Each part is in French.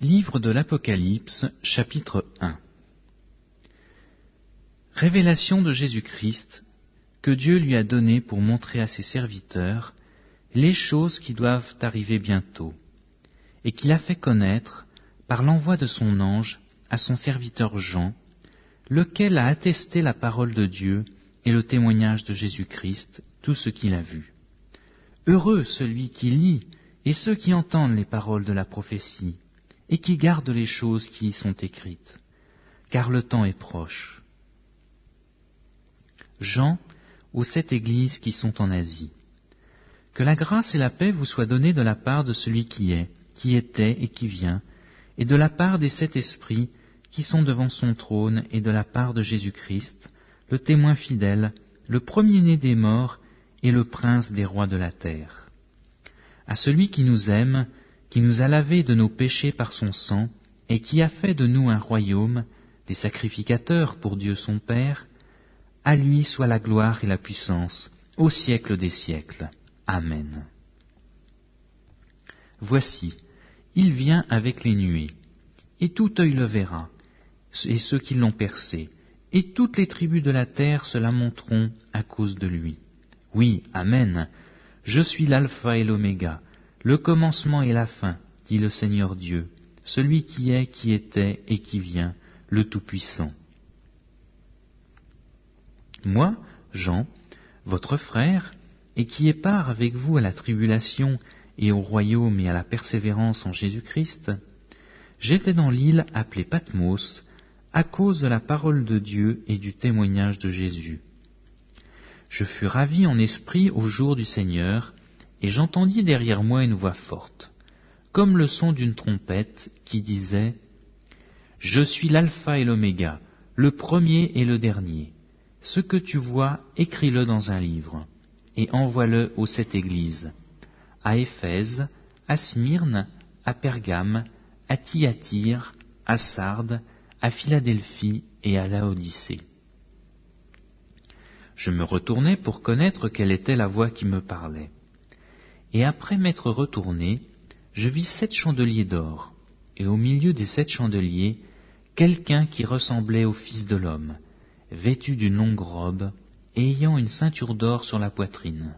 Livre de l'Apocalypse, chapitre 1. Révélation de Jésus-Christ que Dieu lui a donnée pour montrer à ses serviteurs les choses qui doivent arriver bientôt, et qu'il a fait connaître par l'envoi de son ange à son serviteur Jean, lequel a attesté la parole de Dieu et le témoignage de Jésus-Christ, tout ce qu'il a vu. Heureux celui qui lit et ceux qui entendent les paroles de la prophétie, et qui gardent les choses qui y sont écrites, car le temps est proche. Jean, aux 7 églises qui sont en Asie. Que la grâce et la paix vous soient données de la part de celui qui est, qui était et qui vient, et de la part des 7 esprits qui sont devant son trône, et de la part de Jésus-Christ, le témoin fidèle, le premier-né des morts et le prince des rois de la terre. À celui qui nous aime, qui nous a lavés de nos péchés par son sang, et qui a fait de nous un royaume, des sacrificateurs pour Dieu son Père, à lui soit la gloire et la puissance, au siècle des siècles. Amen. Voici, il vient avec les nuées, et tout œil le verra, et ceux qui l'ont percé, et toutes les tribus de la terre se lamenteront à cause de lui. Oui, Amen. Je suis l'alpha et l'oméga, le commencement et la fin, dit le Seigneur Dieu, celui qui est, qui était et qui vient, le Tout-Puissant. Moi, Jean, votre frère, et qui ai part avec vous à la tribulation et au royaume et à la persévérance en Jésus-Christ, j'étais dans l'île appelée Patmos, à cause de la parole de Dieu et du témoignage de Jésus. Je fus ravi en esprit au jour du Seigneur, et j'entendis derrière moi une voix forte, comme le son d'une trompette, qui disait « Je suis l'alpha et l'oméga, le premier et le dernier. Ce que tu vois, écris-le dans un livre, et envoie-le aux 7 églises, à Éphèse, à Smyrne, à Pergame, à Thyatire, à Sardes, à Philadelphie et à Laodicée. » Je me retournai pour connaître quelle était la voix qui me parlait. Et après m'être retourné, je vis 7 chandeliers d'or, et au milieu des 7 chandeliers, quelqu'un qui ressemblait au Fils de l'homme, vêtu d'une longue robe, et ayant une ceinture d'or sur la poitrine.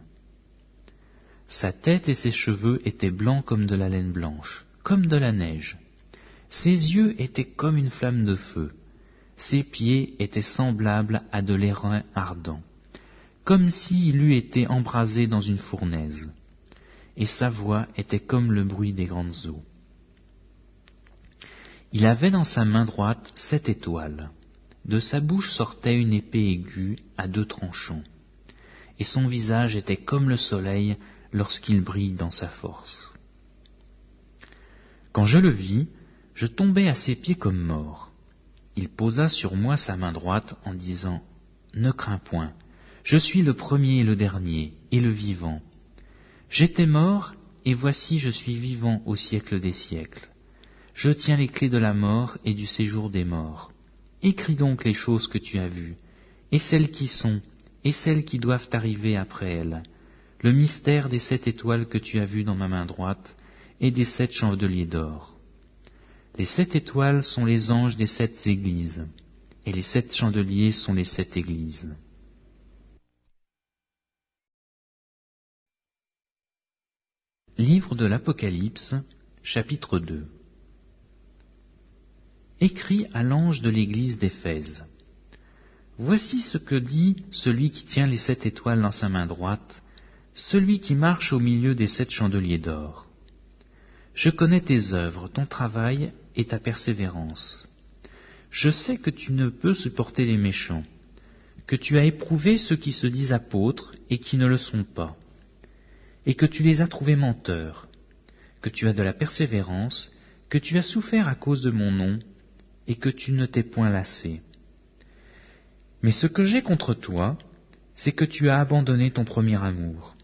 Sa tête et ses cheveux étaient blancs comme de la laine blanche, comme de la neige. Ses yeux étaient comme une flamme de feu. Ses pieds étaient semblables à de l'airain ardent, comme s'il eût été embrasé dans une fournaise. Et sa voix était comme le bruit des grandes eaux. Il avait dans sa main droite 7 étoiles. De sa bouche sortait une épée aiguë à 2 tranchants, et son visage était comme le soleil lorsqu'il brille dans sa force. Quand je le vis, je tombai à ses pieds comme mort. Il posa sur moi sa main droite en disant « Ne crains point, je suis le premier et le dernier, et le vivant. J'étais mort, et voici je suis vivant au siècle des siècles. Je tiens les clés de la mort et du séjour des morts. Écris donc les choses que tu as vues, et celles qui sont, et celles qui doivent arriver après elles, le mystère des 7 étoiles que tu as vues dans ma main droite, et des 7 chandeliers d'or. Les 7 étoiles sont les anges des 7 églises, et les 7 chandeliers sont les 7 églises. Livre de l'Apocalypse, chapitre 2. Écrit à l'ange de l'église d'Éphèse. Voici ce que dit celui qui tient les 7 étoiles dans sa main droite, celui qui marche au milieu des 7 chandeliers d'or. Je connais tes œuvres, ton travail et ta persévérance. Je sais que tu ne peux supporter les méchants, que tu as éprouvé ceux qui se disent apôtres et qui ne le sont pas, et que tu les as trouvés menteurs, que tu as de la persévérance, que tu as souffert à cause de mon nom, et que tu ne t'es point lassé. Mais ce que j'ai contre toi, c'est que tu as abandonné ton premier amour.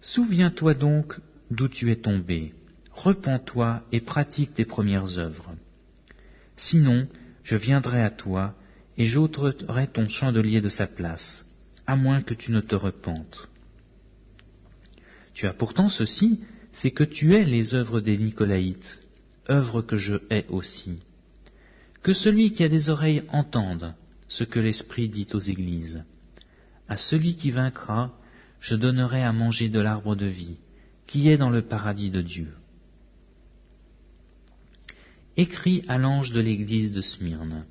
Souviens-toi donc d'où tu es tombé, repens-toi et pratique tes premières œuvres. Sinon, je viendrai à toi, et j'ôterai ton chandelier de sa place, à moins que tu ne te repentes. Tu as pourtant ceci, c'est que tu es les œuvres des Nicolaïtes, œuvre que je hais aussi. Que celui qui a des oreilles entende ce que l'Esprit dit aux églises. À celui qui vaincra, je donnerai à manger de l'arbre de vie, qui est dans le paradis de Dieu. Écris à l'ange de l'église de Smyrne.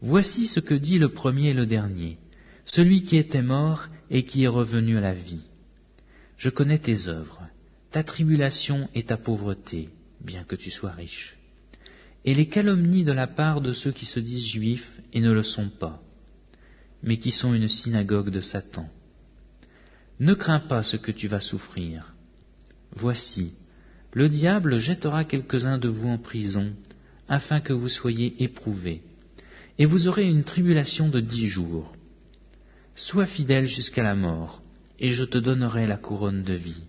Voici ce que dit le premier et le dernier, celui qui était mort et qui est revenu à la vie. Je connais tes œuvres, ta tribulation et ta pauvreté, bien que tu sois riche, et les calomnies de la part de ceux qui se disent juifs et ne le sont pas, mais qui sont une synagogue de Satan. Ne crains pas ce que tu vas souffrir. Voici, le diable jettera quelques-uns de vous en prison, afin que vous soyez éprouvés, et vous aurez une tribulation de 10 jours. Sois fidèle jusqu'à la mort, et je te donnerai la couronne de vie.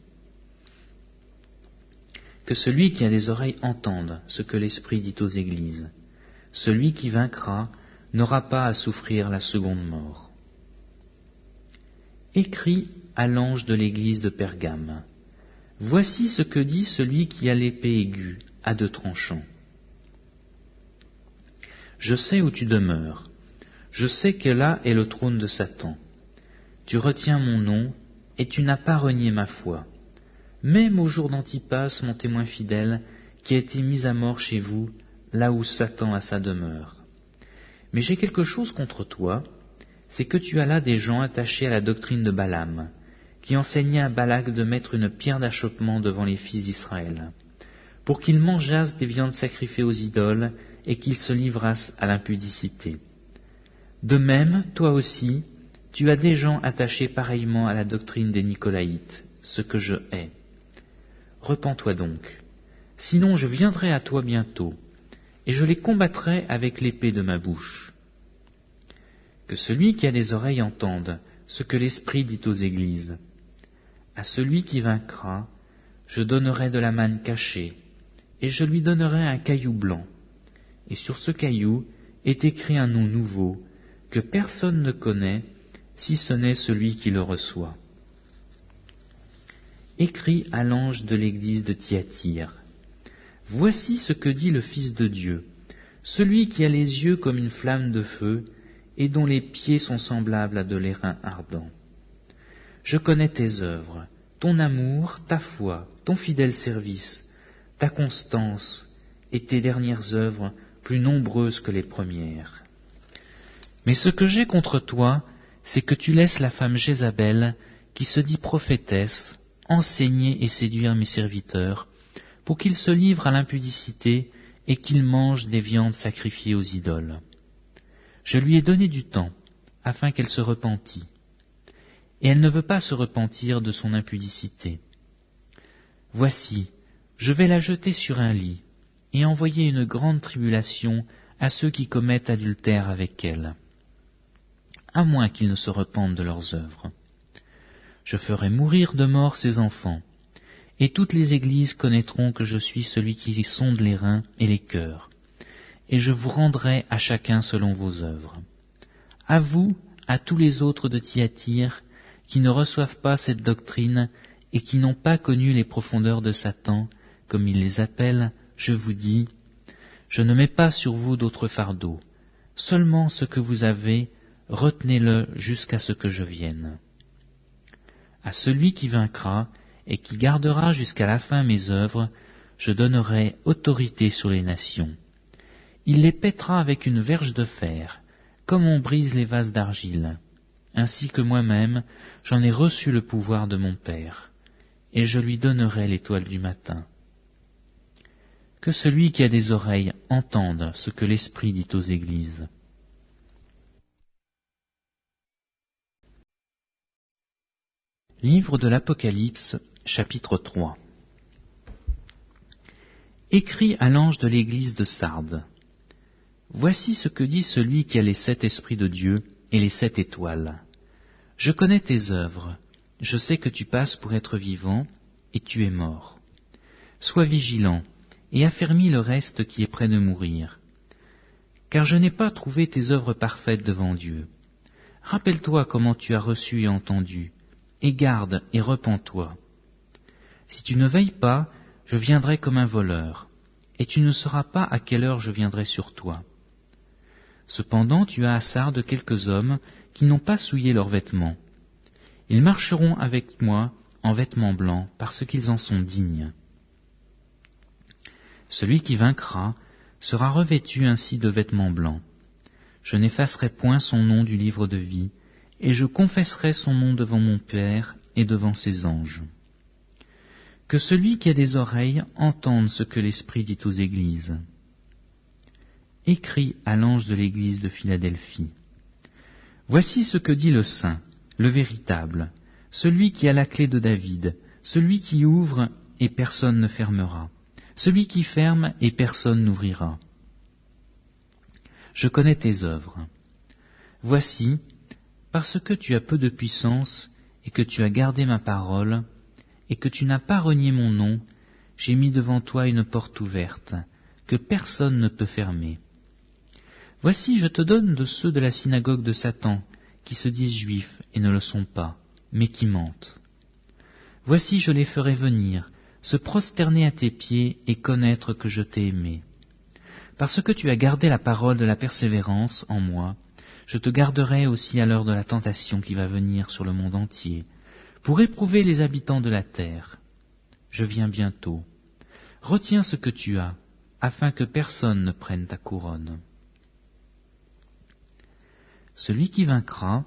Que celui qui a des oreilles entende ce que l'Esprit dit aux églises. Celui qui vaincra n'aura pas à souffrir la seconde mort. Écris à l'ange de l'église de Pergame. Voici ce que dit celui qui a l'épée aiguë à 2 tranchants. Je sais où tu demeures. Je sais que là est le trône de Satan. Tu retiens mon nom, et tu n'as pas renié ma foi. Même au jour d'Antipas, mon témoin fidèle, qui a été mis à mort chez vous, là où Satan a sa demeure. Mais j'ai quelque chose contre toi, c'est que tu as là des gens attachés à la doctrine de Balaam, qui enseignait à Balak de mettre une pierre d'achoppement devant les fils d'Israël, pour qu'ils mangeassent des viandes sacrifiées aux idoles et qu'ils se livrassent à l'impudicité. De même, toi aussi, tu as des gens attachés pareillement à la doctrine des Nicolaïtes, ce que je hais. Repens-toi donc, sinon je viendrai à toi bientôt, et je les combattrai avec l'épée de ma bouche. Que celui qui a des oreilles entende ce que l'Esprit dit aux églises. À celui qui vaincra, je donnerai de la manne cachée, et je lui donnerai un caillou blanc, et sur ce caillou est écrit un nom nouveau, que personne ne connaît, si ce n'est celui qui le reçoit. Écris à l'ange de l'église de Thyatire. Voici ce que dit le Fils de Dieu, celui qui a les yeux comme une flamme de feu, et dont les pieds sont semblables à de l'airain ardent. Je connais tes œuvres, ton amour, ta foi, ton fidèle service, ta constance et tes dernières œuvres plus nombreuses que les premières. Mais ce que j'ai contre toi, c'est que tu laisses la femme Jézabel, qui se dit prophétesse, enseigner et séduire mes serviteurs, pour qu'ils se livrent à l'impudicité et qu'ils mangent des viandes sacrifiées aux idoles. Je lui ai donné du temps, afin qu'elle se repentît, et elle ne veut pas se repentir de son impudicité. Voici, je vais la jeter sur un lit, et envoyer une grande tribulation à ceux qui commettent adultère avec elle, à moins qu'ils ne se repentent de leurs œuvres. Je ferai mourir de mort ses enfants, et toutes les églises connaîtront que je suis celui qui sonde les reins et les cœurs, et je vous rendrai à chacun selon vos œuvres. À vous, à tous les autres de Thyatire, qui ne reçoivent pas cette doctrine et qui n'ont pas connu les profondeurs de Satan, comme il les appelle, je vous dis, je ne mets pas sur vous d'autre fardeau, seulement ce que vous avez, retenez-le jusqu'à ce que je vienne. À celui qui vaincra et qui gardera jusqu'à la fin mes œuvres, je donnerai autorité sur les nations. Il les pètera avec une verge de fer, comme on brise les vases d'argile. Ainsi que moi-même, j'en ai reçu le pouvoir de mon Père, et je lui donnerai l'étoile du matin. Que celui qui a des oreilles entende ce que l'Esprit dit aux églises. Livre de l'Apocalypse, chapitre 3. Écrit à l'ange de l'église de Sardes. Voici ce que dit celui qui a les 7 esprits de Dieu et les 7 étoiles. Je connais tes œuvres, je sais que tu passes pour être vivant, et tu es mort. Sois vigilant, et affermis le reste qui est près de mourir. Car je n'ai pas trouvé tes œuvres parfaites devant Dieu. Rappelle-toi comment tu as reçu et entendu, et garde et repens-toi. Si tu ne veilles pas, je viendrai comme un voleur, et tu ne sauras pas à quelle heure je viendrai sur toi. Cependant tu as assard de quelques hommes qui n'ont pas souillé leurs vêtements. Ils marcheront avec moi en vêtements blancs, parce qu'ils en sont dignes. Celui qui vaincra sera revêtu ainsi de vêtements blancs. Je n'effacerai point son nom du livre de vie, et je confesserai son nom devant mon Père et devant ses anges. Que celui qui a des oreilles entende ce que l'Esprit dit aux églises. Écris à l'ange de l'église de Philadelphie. Voici ce que dit le Saint, le véritable, celui qui a la clé de David, celui qui ouvre et personne ne fermera, celui qui ferme et personne n'ouvrira. Je connais tes œuvres. Voici, parce que tu as peu de puissance et que tu as gardé ma parole, et que tu n'as pas renié mon nom, j'ai mis devant toi une porte ouverte, que personne ne peut fermer. Voici, je te donne de ceux de la synagogue de Satan, qui se disent juifs et ne le sont pas, mais qui mentent. Voici, je les ferai venir, se prosterner à tes pieds et connaître que je t'ai aimé. Parce que tu as gardé la parole de la persévérance en moi, je te garderai aussi à l'heure de la tentation qui va venir sur le monde entier, pour éprouver les habitants de la terre. Je viens bientôt. Retiens ce que tu as, afin que personne ne prenne ta couronne. Celui qui vaincra,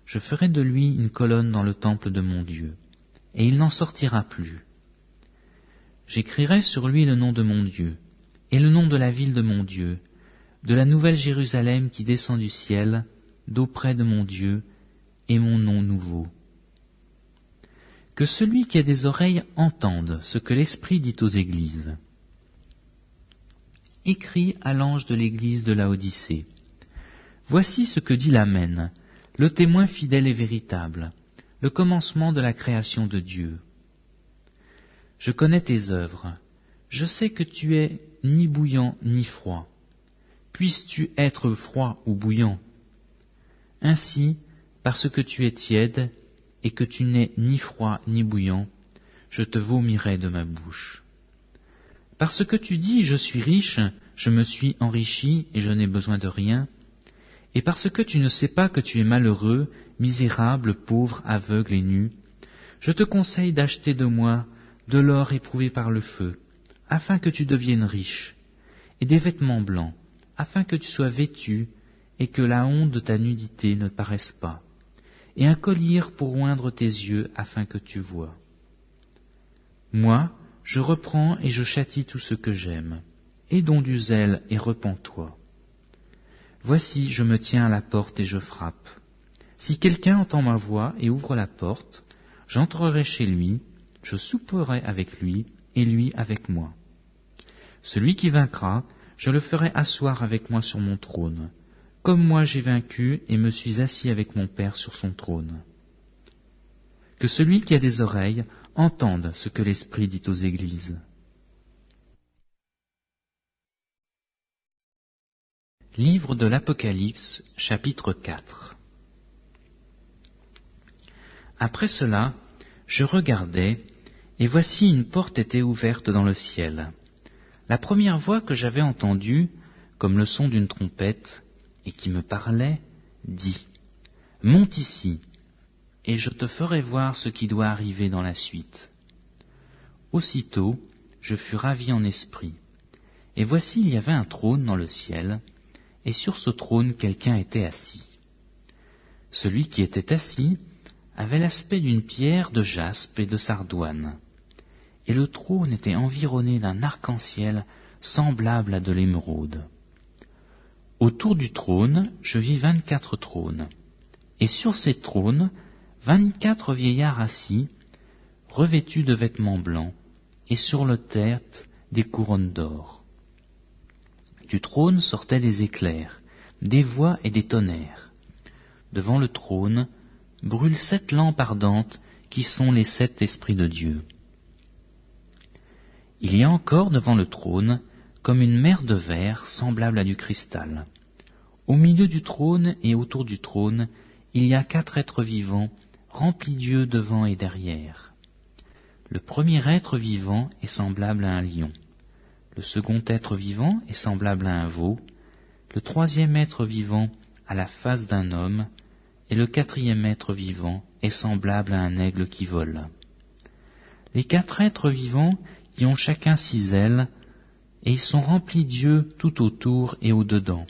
je ferai de lui une colonne dans le temple de mon Dieu, et il n'en sortira plus. J'écrirai sur lui le nom de mon Dieu, et le nom de la ville de mon Dieu, de la nouvelle Jérusalem qui descend du ciel, d'auprès de mon Dieu, et mon nom nouveau. Que celui qui a des oreilles entende ce que l'Esprit dit aux églises. Écris à l'ange de l'église de Laodicée. Voici ce que dit l'Amen, le témoin fidèle et véritable, le commencement de la création de Dieu. Je connais tes œuvres, je sais que tu es ni bouillant ni froid. Puisses-tu être froid ou bouillant? Ainsi, parce que tu es tiède et que tu n'es ni froid ni bouillant, je te vomirai de ma bouche. Parce que tu dis, je suis riche, je me suis enrichi et je n'ai besoin de rien, et parce que tu ne sais pas que tu es malheureux, misérable, pauvre, aveugle et nu, je te conseille d'acheter de moi de l'or éprouvé par le feu, afin que tu deviennes riche, et des vêtements blancs, afin que tu sois vêtu, et que la honte de ta nudité ne paraisse pas, et un collier pour oindre tes yeux, afin que tu voies. Moi, je reprends et je châtie tout ce que j'aime. Aie donc du zèle et repens-toi. Voici, je me tiens à la porte et je frappe. Si quelqu'un entend ma voix et ouvre la porte, j'entrerai chez lui, je souperai avec lui, et lui avec moi. Celui qui vaincra, je le ferai asseoir avec moi sur mon trône, comme moi j'ai vaincu et me suis assis avec mon Père sur son trône. Que celui qui a des oreilles entende ce que l'Esprit dit aux églises. Livre de l'Apocalypse, chapitre 4. Après cela, je regardai, et voici une porte était ouverte dans le ciel. La première voix que j'avais entendue, comme le son d'une trompette, et qui me parlait, dit « Monte ici, et je te ferai voir ce qui doit arriver dans la suite. » Aussitôt, je fus ravi en esprit, et voici il y avait un trône dans le ciel, et sur ce trône quelqu'un était assis. Celui qui était assis avait l'aspect d'une pierre de jaspe et de sardoine, et le trône était environné d'un arc-en-ciel semblable à de l'émeraude. Autour du trône, je vis 24 trônes, et sur ces trônes, 24 vieillards assis, revêtus de vêtements blancs, et sur leur tête des couronnes d'or. Du trône sortaient des éclairs, des voix et des tonnerres. Devant le trône brûlent 7 lampes ardentes qui sont les 7 esprits de Dieu. Il y a encore devant le trône comme une mer de verre semblable à du cristal. Au milieu du trône et autour du trône, il y a 4 êtres vivants remplis d'yeux devant et derrière. Le premier être vivant est semblable à un lion. Le second être vivant est semblable à un veau, le troisième être vivant à la face d'un homme, et le quatrième être vivant est semblable à un aigle qui vole. Les 4 êtres vivants y ont chacun 6 ailes, et ils sont remplis d'yeux tout autour et au-dedans.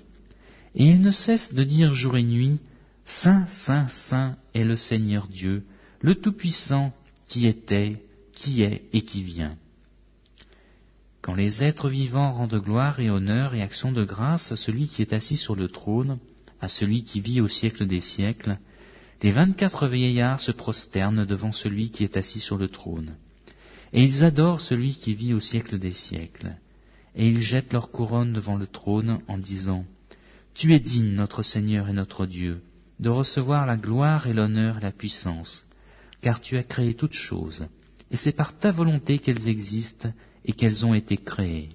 Et ils ne cessent de dire jour et nuit, « Saint, Saint, Saint est le Seigneur Dieu, le Tout-Puissant, qui était, qui est et qui vient. » Quand les êtres vivants rendent gloire et honneur et action de grâce à celui qui est assis sur le trône, à celui qui vit au siècle des siècles, les 24 vieillards se prosternent devant celui qui est assis sur le trône. Et ils adorent celui qui vit au siècle des siècles. Et ils jettent leur couronne devant le trône en disant, « Tu es digne, notre Seigneur et notre Dieu, de recevoir la gloire et l'honneur et la puissance, car tu as créé toutes choses, et c'est par ta volonté qu'elles existent et qu'elles ont été créées. »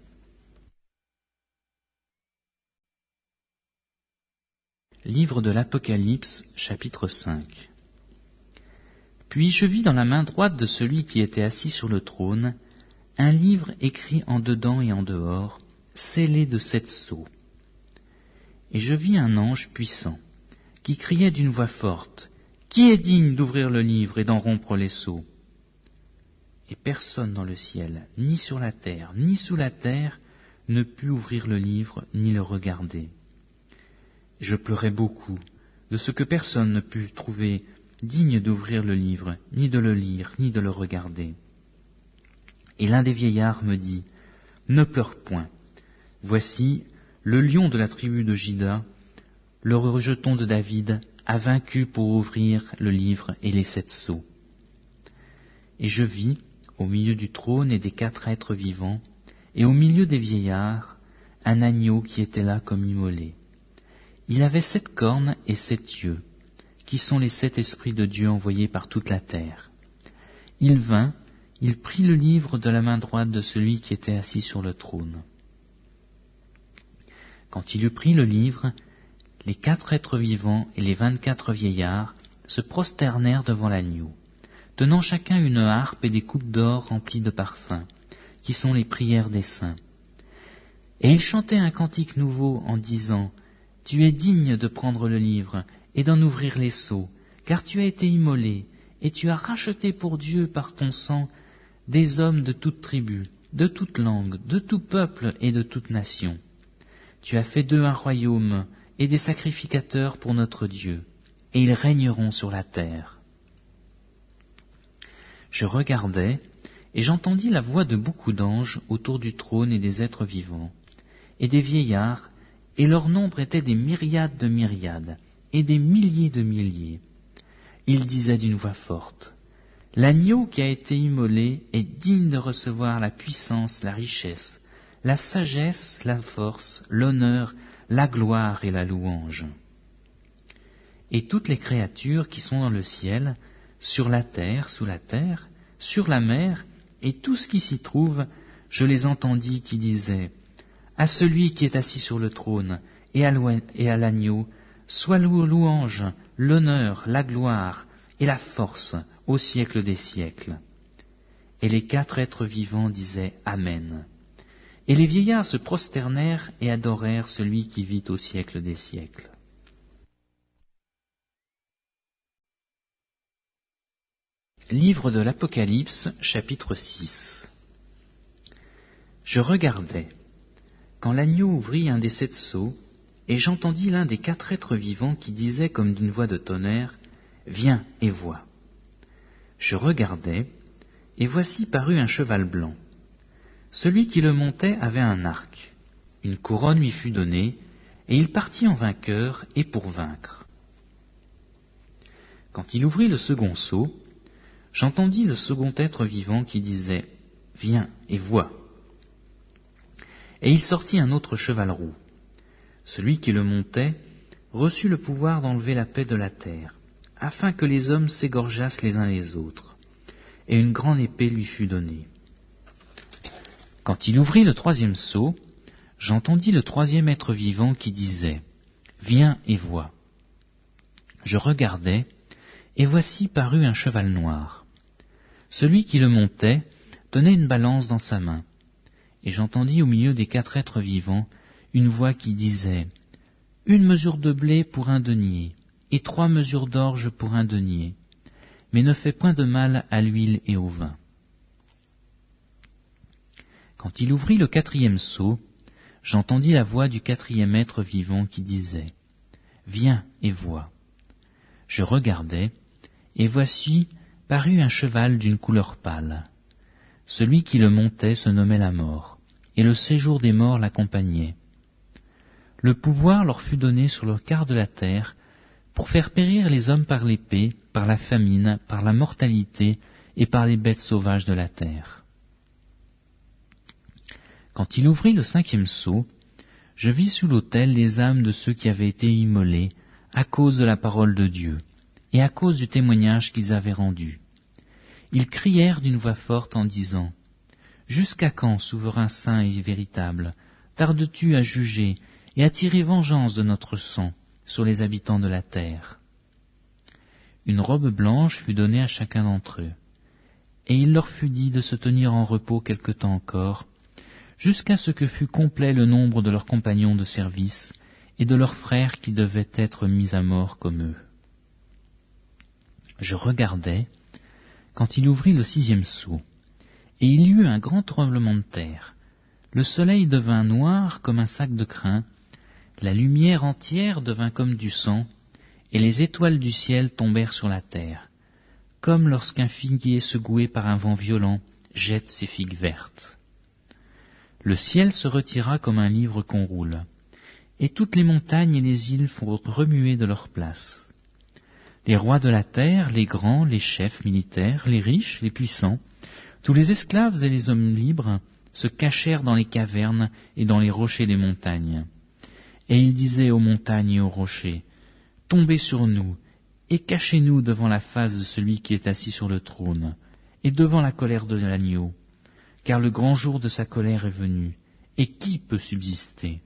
Livre de l'Apocalypse, chapitre 5. Puis je vis dans la main droite de celui qui était assis sur le trône un livre écrit en dedans et en dehors, scellé de 7 sceaux. Et je vis un ange puissant, qui criait d'une voix forte, « Qui est digne d'ouvrir le livre et d'en rompre les sceaux ?» Et personne dans le ciel, ni sur la terre, ni sous la terre, ne put ouvrir le livre, ni le regarder. Et je pleurais beaucoup, de ce que personne ne put trouver digne d'ouvrir le livre, ni de le lire, ni de le regarder. Et l'un des vieillards me dit, « Ne pleure point. Voici, le lion de la tribu de Juda, le rejeton de David, a vaincu pour ouvrir le livre et les 7 sceaux. » Et je vis, au milieu du trône et des 4 êtres vivants, et au milieu des vieillards, un agneau qui était là comme immolé. Il avait 7 cornes et 7 yeux, qui sont les 7 esprits de Dieu envoyés par toute la terre. Il vint, il prit le livre de la main droite de celui qui était assis sur le trône. Quand il eut pris le livre, les 4 êtres vivants et les 24 vieillards se prosternèrent devant l'agneau, tenant chacun une harpe et des coupes d'or remplies de parfums, qui sont les prières des saints. Et ils chantaient un cantique nouveau en disant, « Tu es digne de prendre le livre et d'en ouvrir les sceaux, car tu as été immolé, et tu as racheté pour Dieu par ton sang des hommes de toute tribu, de toute langue, de tout peuple et de toute nation. Tu as fait d'eux un royaume et des sacrificateurs pour notre Dieu, et ils régneront sur la terre. » Je regardai, et j'entendis la voix de beaucoup d'anges autour du trône et des êtres vivants, et des vieillards, et leur nombre était des myriades de myriades, et des milliers de milliers. Ils disaient d'une voix forte, « L'agneau qui a été immolé est digne de recevoir la puissance, la richesse, la sagesse, la force, l'honneur, la gloire et la louange. » Et toutes les créatures qui sont dans le ciel, sur la terre, sous la terre, sur la mer, et tout ce qui s'y trouve, je les entendis qui disaient, « À celui qui est assis sur le trône, et à l'agneau, soit louange, l'honneur, la gloire et la force au siècle des siècles. » Et les 4 êtres vivants disaient Amen. Et les vieillards se prosternèrent et adorèrent celui qui vit au siècle des siècles. Livre de l'Apocalypse, chapitre 6. Je regardais, quand l'agneau ouvrit un des 7 sceaux, et j'entendis l'un des 4 êtres vivants qui disait comme d'une voix de tonnerre, « Viens et vois. » Je regardai, et voici parut un cheval blanc. Celui qui le montait avait un arc. Une couronne lui fut donnée, et il partit en vainqueur et pour vaincre. Quand il ouvrit le second sceau, j'entendis le second être vivant qui disait, « Viens et vois. » Et il sortit un autre cheval roux. Celui qui le montait reçut le pouvoir d'enlever la paix de la terre, afin que les hommes s'égorgeassent les uns les autres, et une grande épée lui fut donnée. Quand il ouvrit le 3e sceau, j'entendis le 3e être vivant qui disait, « Viens et vois. » Je regardai, et voici parut un cheval noir. Celui qui le montait tenait une balance dans sa main, et j'entendis au milieu des 4 êtres vivants une voix qui disait « 1 mesure de blé pour 1 denier, et 3 mesures d'orge pour 1 denier, mais ne fais point de mal à l'huile et au vin. » Quand il ouvrit le 4e seau, j'entendis la voix du 4e être vivant qui disait « Viens et vois. » Je regardai, et voici parut un cheval d'une couleur pâle. Celui qui le montait se nommait la mort, et le séjour des morts l'accompagnait. Le pouvoir leur fut donné sur le quart de la terre, pour faire périr les hommes par l'épée, par la famine, par la mortalité et par les bêtes sauvages de la terre. Quand il ouvrit le 5e seau, je vis sous l'autel les âmes de ceux qui avaient été immolés à cause de la parole de Dieu et à cause du témoignage qu'ils avaient rendu. Ils crièrent d'une voix forte en disant « Jusqu'à quand, souverain saint et véritable, tardes-tu à juger et à tirer vengeance de notre sang sur les habitants de la terre ?» Une robe blanche fut donnée à chacun d'entre eux, et il leur fut dit de se tenir en repos quelque temps encore, jusqu'à ce que fût complet le nombre de leurs compagnons de service et de leurs frères qui devaient être mis à mort comme eux. Je regardai, quand il ouvrit le 6e seau, et il y eut un grand tremblement de terre. Le soleil devint noir comme un sac de crin, la lumière entière devint comme du sang, et les étoiles du ciel tombèrent sur la terre, comme lorsqu'un figuier secoué par un vent violent jette ses figues vertes. Le ciel se retira comme un livre qu'on roule, et toutes les montagnes et les îles furent remuées de leur place. Les rois de la terre, les grands, les chefs militaires, les riches, les puissants, tous les esclaves et les hommes libres se cachèrent dans les cavernes et dans les rochers des montagnes. Et ils disaient aux montagnes et aux rochers, « Tombez sur nous, et cachez-nous devant la face de celui qui est assis sur le trône, et devant la colère de l'agneau, car le grand jour de sa colère est venu, et qui peut subsister ?»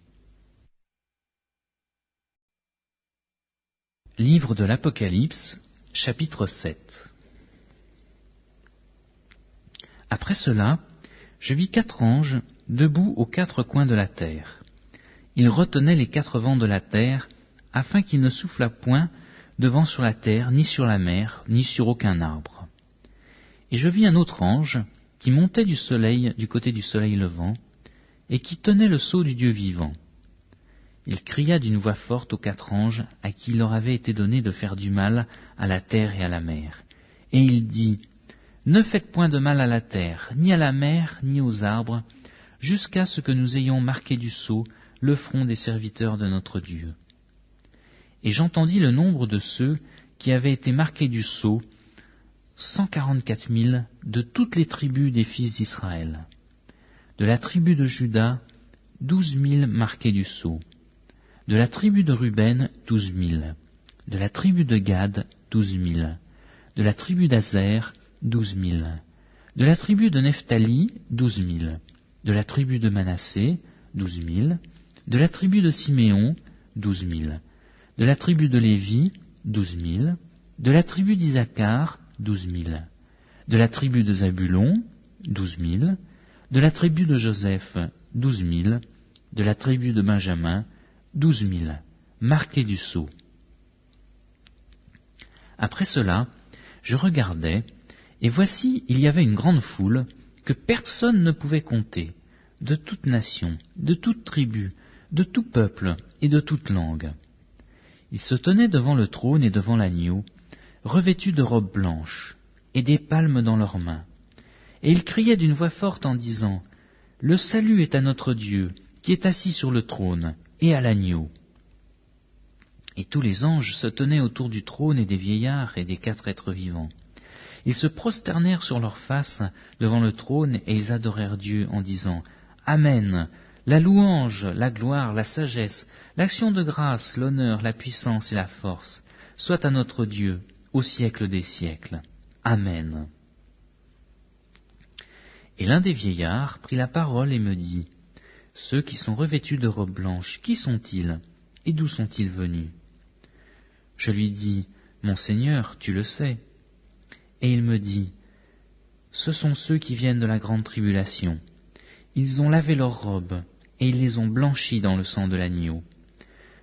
Livre de l'Apocalypse, chapitre 7. Après cela, je vis 4 anges debout aux 4 coins de la terre. Ils retenaient les 4 vents de la terre, afin qu'il ne soufflât point de vent sur la terre, ni sur la mer, ni sur aucun arbre. Et je vis un autre ange qui montait du soleil, du côté du soleil levant, et qui tenait le sceau du Dieu vivant. Il cria d'une voix forte aux 4 anges à qui il leur avait été donné de faire du mal à la terre et à la mer. Et il dit, « Ne faites point de mal à la terre, ni à la mer, ni aux arbres, jusqu'à ce que nous ayons marqué du sceau le front des serviteurs de notre Dieu. » Et j'entendis le nombre de ceux qui avaient été marqués du sceau, 144 000 de toutes les tribus des fils d'Israël. De la tribu de Juda, 12 000 marqués du sceau. De la tribu de Ruben, 12 000. De la tribu de Gad, 12 000. De la tribu d'Azer, 12 000. De la tribu de Nephtali, 12 000. De la tribu de Manassé, 12 000. De la tribu de Siméon, 12 000. De la tribu de Lévi, 12 000. De la tribu d'Isaacar, 12 000. De la tribu de Zabulon, 12 000. De la tribu de Joseph, 12 000. De la tribu de Benjamin, 12 000, marqués du sceau. Après cela, je regardai, et voici, il y avait une grande foule que personne ne pouvait compter, de toute nation, de toute tribu, de tout peuple et de toute langue. Ils se tenaient devant le trône et devant l'agneau, revêtus de robes blanches, et des palmes dans leurs mains. Et ils criaient d'une voix forte en disant, « Le salut est à notre Dieu, qui est assis sur le trône, et à l'agneau. » Et tous les anges se tenaient autour du trône et des vieillards et des 4 êtres vivants. Ils se prosternèrent sur leurs faces devant le trône et ils adorèrent Dieu en disant « Amen, la louange, la gloire, la sagesse, l'action de grâce, l'honneur, la puissance et la force, soit à notre Dieu au siècle des siècles. Amen. » Et l'un des vieillards prit la parole et me dit « Ceux qui sont revêtus de robes blanches, qui sont-ils et d'où sont-ils venus ?» Je lui dis « Mon Seigneur, tu le sais. » Et il me dit « Ce sont ceux qui viennent de la grande tribulation. Ils ont lavé leurs robes, et ils les ont blanchies dans le sang de l'agneau.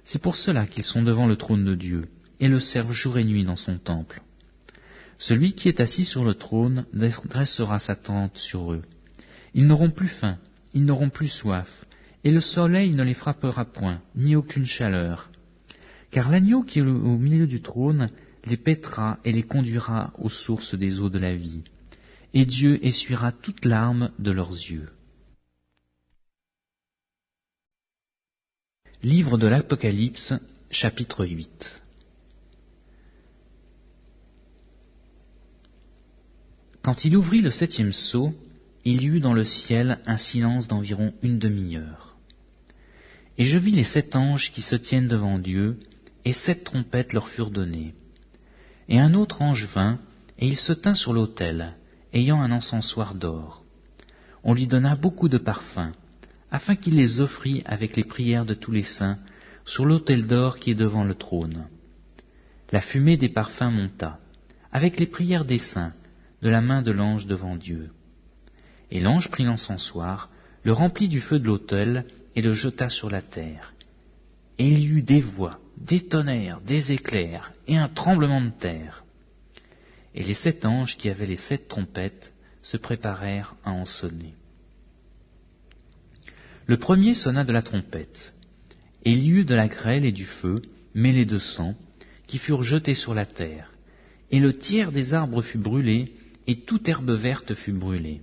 C'est pour cela qu'ils sont devant le trône de Dieu, et le servent jour et nuit dans son temple. Celui qui est assis sur le trône dressera sa tente sur eux. Ils n'auront plus faim, ils n'auront plus soif, et le soleil ne les frappera point, ni aucune chaleur. Car l'agneau qui est au milieu du trône les paîtra et les conduira aux sources des eaux de la vie, et Dieu essuiera toute larme de leurs yeux. Livre de l'Apocalypse, chapitre 8. Quand il ouvrit le 7e sceau, il y eut dans le ciel un silence d'environ une demi-heure. Et je vis les 7 anges qui se tiennent devant Dieu, et 7 trompettes leur furent données. Et un autre ange vint, et il se tint sur l'autel, ayant un encensoir d'or. On lui donna beaucoup de parfums, afin qu'il les offrît avec les prières de tous les saints, sur l'autel d'or qui est devant le trône. La fumée des parfums monta, avec les prières des saints, de la main de l'ange devant Dieu. Et l'ange prit l'encensoir, le remplit du feu de l'autel, et le jeta sur la terre. Et il y eut des voix, des tonnerres, des éclairs, et un tremblement de terre. Et les 7 anges qui avaient les 7 trompettes se préparèrent à en sonner. Le premier sonna de la trompette, et il y eut de la grêle et du feu, mêlés de sang, qui furent jetés sur la terre, et le tiers des arbres fut brûlé, et toute herbe verte fut brûlée.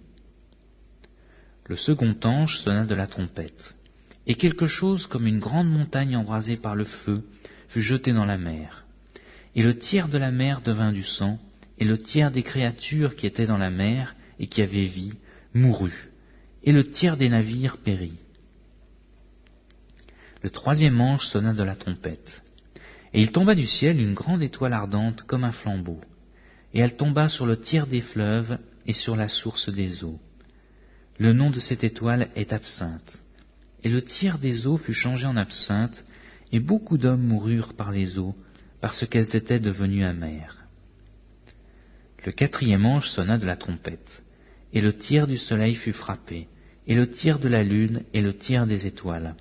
Le second ange sonna de la trompette, et quelque chose comme une grande montagne embrasée par le feu fut jeté dans la mer. Et le tiers de la mer devint du sang, et le tiers des créatures qui étaient dans la mer et qui avaient vie mourut, et le tiers des navires périt. Le troisième ange sonna de la trompette, et il tomba du ciel une grande étoile ardente comme un flambeau, et elle tomba sur le tiers des fleuves et sur la source des eaux. Le nom de cette étoile est Absinthe, et le tiers des eaux fut changé en absinthe, et beaucoup d'hommes moururent par les eaux, parce qu'elles étaient devenues amères. Le quatrième ange sonna de la trompette, et le tiers du soleil fut frappé, et le tiers de la lune, et le tiers des étoiles,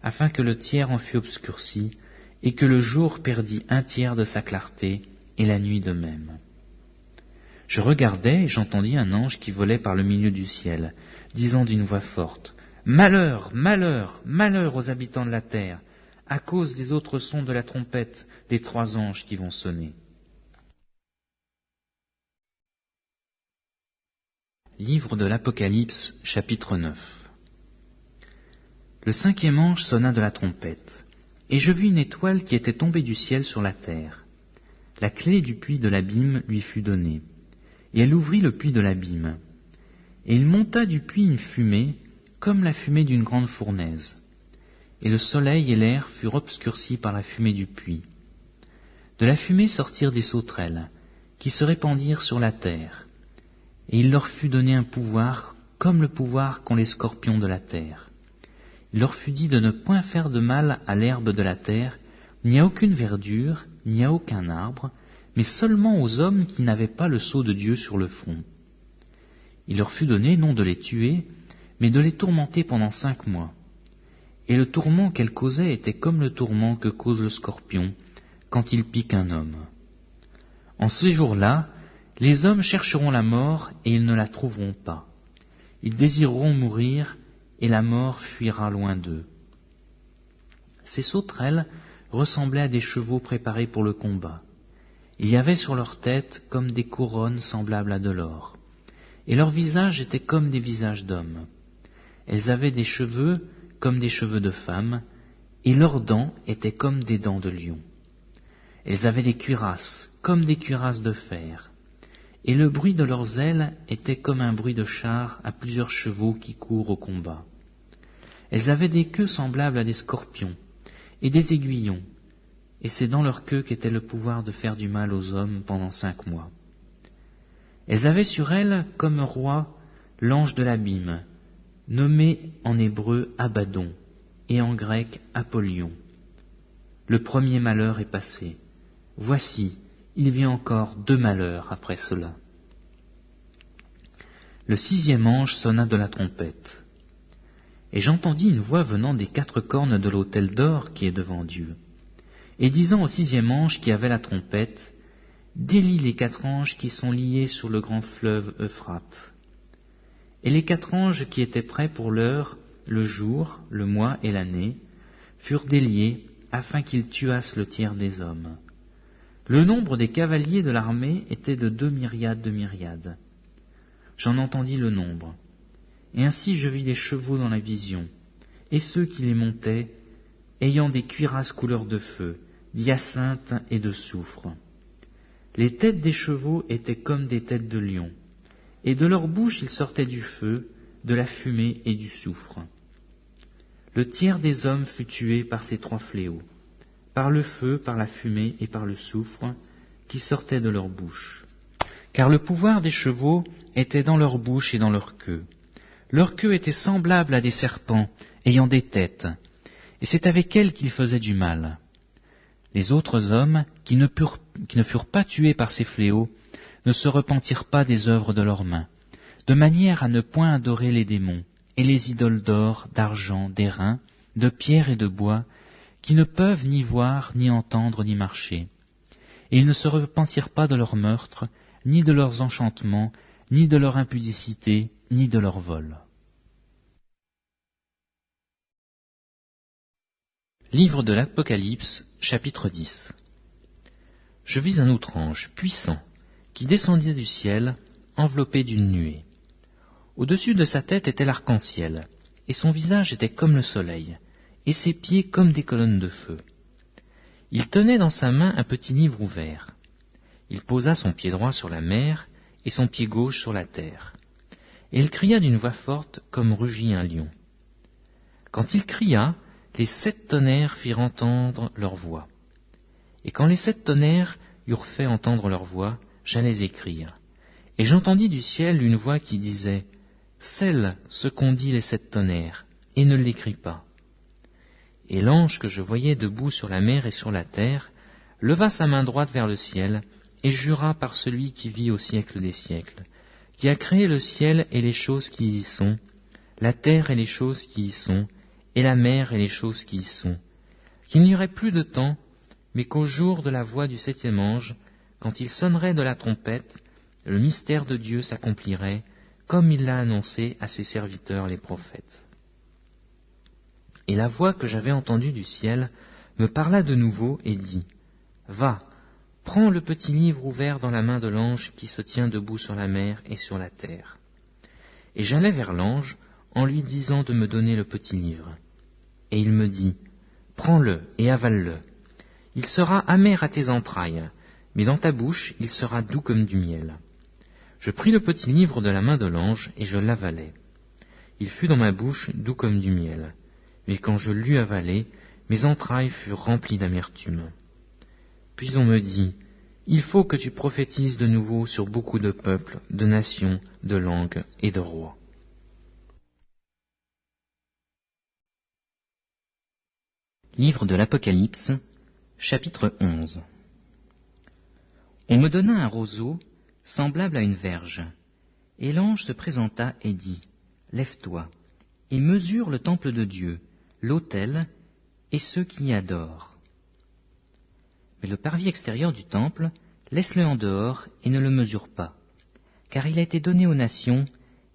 afin que le tiers en fût obscurci, et que le jour perdît un tiers de sa clarté, et la nuit de même. Je regardais, et j'entendis un ange qui volait par le milieu du ciel, disant d'une voix forte, « Malheur, malheur, malheur aux habitants de la terre, à cause des autres sons de la trompette des 3 anges qui vont sonner. » Livre de l'Apocalypse, chapitre 9. Le 5e ange sonna de la trompette, et je vis une étoile qui était tombée du ciel sur la terre. La clé du puits de l'abîme lui fut donnée, et elle ouvrit le puits de l'abîme. Et il monta du puits une fumée, comme la fumée d'une grande fournaise. Et le soleil et l'air furent obscurcis par la fumée du puits. De la fumée sortirent des sauterelles, qui se répandirent sur la terre. Et il leur fut donné un pouvoir, comme le pouvoir qu'ont les scorpions de la terre. Il leur fut dit de ne point faire de mal à l'herbe de la terre, ni à aucune verdure, ni à aucun arbre, mais seulement aux hommes qui n'avaient pas le sceau de Dieu sur le front. Il leur fut donné non de les tuer, mais de les tourmenter pendant 5 mois. Et le tourment qu'elles causaient était comme le tourment que cause le scorpion quand il pique un homme. En ces jours-là, les hommes chercheront la mort et ils ne la trouveront pas. Ils désireront mourir et la mort fuira loin d'eux. Ces sauterelles ressemblaient à des chevaux préparés pour le combat. Il y avait sur leur tête comme des couronnes semblables à de l'or, et leurs visages étaient comme des visages d'hommes. Elles avaient des cheveux comme des cheveux de femmes, et leurs dents étaient comme des dents de lion. Elles avaient des cuirasses comme des cuirasses de fer, et le bruit de leurs ailes était comme un bruit de char à plusieurs chevaux qui courent au combat. Elles avaient des queues semblables à des scorpions, et des aiguillons, et c'est dans leur queue qu'était le pouvoir de faire du mal aux hommes pendant 5 mois. Elles avaient sur elles comme roi l'ange de l'abîme, nommé en hébreu Abaddon, et en grec Apollyon. Le premier malheur est passé. Voici, il vient encore 2 malheurs après cela. Le 6e ange sonna de la trompette, Et j'entendis une voix venant des 4 cornes de l'autel d'or qui est devant Dieu, et disant au 6e ange qui avait la trompette, « Délie les 4 anges qui sont liés sur le grand fleuve Euphrate. » Et les 4 anges qui étaient prêts pour l'heure, le jour, le mois et l'année, furent déliés afin qu'ils tuassent le tiers des hommes. Le nombre des cavaliers de l'armée était de 2 myriades de myriades. J'en entendis le nombre. Et ainsi je vis les chevaux dans la vision, et ceux qui les montaient, ayant des cuirasses couleur de feu, d'hyacinthe et de soufre. Les têtes des chevaux étaient comme des têtes de lions, et de leur bouche il sortait du feu, de la fumée et du soufre. Le tiers des hommes fut tué par ces 3 fléaux, par le feu, par la fumée et par le soufre, qui sortaient de leur bouche. Car le pouvoir des chevaux était dans leur bouche et dans leur queue. Leur queue était semblable à des serpents, ayant des têtes, et c'est avec elles qu'ils faisaient du mal. Les autres hommes, qui ne furent pas tués par ces fléaux, ne se repentirent pas des œuvres de leurs mains, de manière à ne point adorer les démons, et les idoles d'or, d'argent, d'airain, de pierre et de bois, qui ne peuvent ni voir, ni entendre, ni marcher. Et ils ne se repentirent pas de leurs meurtres, ni de leurs enchantements, ni de leur impudicité, ni de leur vol. Livre de l'Apocalypse, chapitre 10. Je vis un autre ange, puissant, qui descendait du ciel, enveloppé d'une nuée. Au-dessus de sa tête était l'arc-en-ciel, et son visage était comme le soleil, et ses pieds comme des colonnes de feu. Il tenait dans sa main un petit livre ouvert. Il posa son pied droit sur la mer, et son pied gauche sur la terre. Et il cria d'une voix forte comme rugit un lion. Quand il cria, les 7 tonnerres firent entendre leur voix. Et quand les 7 tonnerres eurent fait entendre leur voix, j'allais écrire. Et j'entendis du ciel une voix qui disait, « Scelle ce qu'ont dit les 7 tonnerres, et ne l'écris pas. » Et l'ange que je voyais debout sur la mer et sur la terre, leva sa main droite vers le ciel, et jura par celui qui vit au siècle des siècles, qui a créé le ciel et les choses qui y sont, la terre et les choses qui y sont, et la mer et les choses qui y sont, qu'il n'y aurait plus de temps, mais qu'au jour de la voix du 7e ange, quand il sonnerait de la trompette, le mystère de Dieu s'accomplirait, comme il l'a annoncé à ses serviteurs les prophètes. Et la voix que j'avais entendue du ciel me parla de nouveau et dit, « Va, prends le petit livre ouvert dans la main de l'ange qui se tient debout sur la mer et sur la terre. » Et j'allai vers l'ange en lui disant de me donner le petit livre. Et il me dit, « Prends-le et avale-le. Il sera amer à tes entrailles, mais dans ta bouche il sera doux comme du miel. » Je pris le petit livre de la main de l'ange et je l'avalai. Il fut dans ma bouche doux comme du miel. Mais quand je l'eus avalé, mes entrailles furent remplies d'amertume. Puis on me dit, « Il faut que tu prophétises de nouveau sur beaucoup de peuples, de nations, de langues et de rois. » Livre de l'Apocalypse, chapitre 11. On me donna un roseau semblable à une verge, et l'ange se présenta et dit, « Lève-toi, et mesure le temple de Dieu, l'autel et ceux qui y adorent. Mais le parvis extérieur du temple, laisse-le en dehors et ne le mesure pas, car il a été donné aux nations,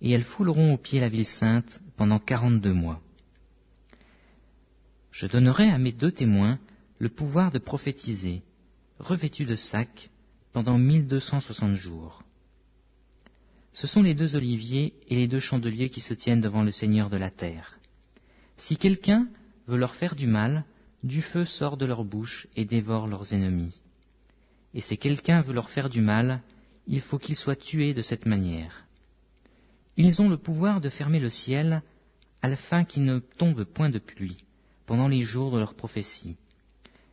et elles fouleront au pied la ville sainte pendant 42 mois. Je donnerai à mes 2 témoins le pouvoir de prophétiser, revêtus de sacs, pendant 1260 jours. Ce sont les 2 oliviers et les 2 chandeliers qui se tiennent devant le Seigneur de la terre. Si quelqu'un veut leur faire du mal, du feu sort de leur bouche et dévore leurs ennemis. Et si quelqu'un veut leur faire du mal, il faut qu'ils soient tués de cette manière. Ils ont le pouvoir de fermer le ciel, afin qu'il ne tombe point de pluie, pendant les jours de leur prophétie.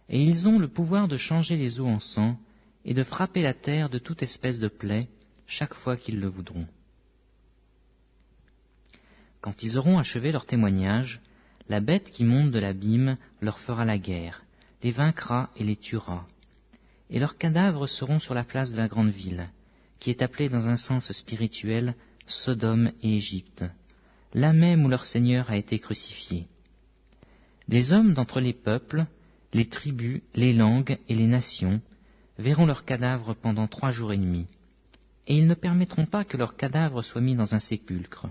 Et ils ont le pouvoir de changer les eaux en sang, et de frapper la terre de toute espèce de plaie, chaque fois qu'ils le voudront. Quand ils auront achevé leur témoignage, la bête qui monte de l'abîme leur fera la guerre, les vaincra et les tuera. Et leurs cadavres seront sur la place de la grande ville, qui est appelée dans un sens spirituel Sodome et Égypte, là même où leur Seigneur a été crucifié. Les hommes d'entre les peuples, les tribus, les langues et les nations verront leurs cadavres pendant 3 jours et demi, et ils ne permettront pas que leurs cadavres soient mis dans un sépulcre.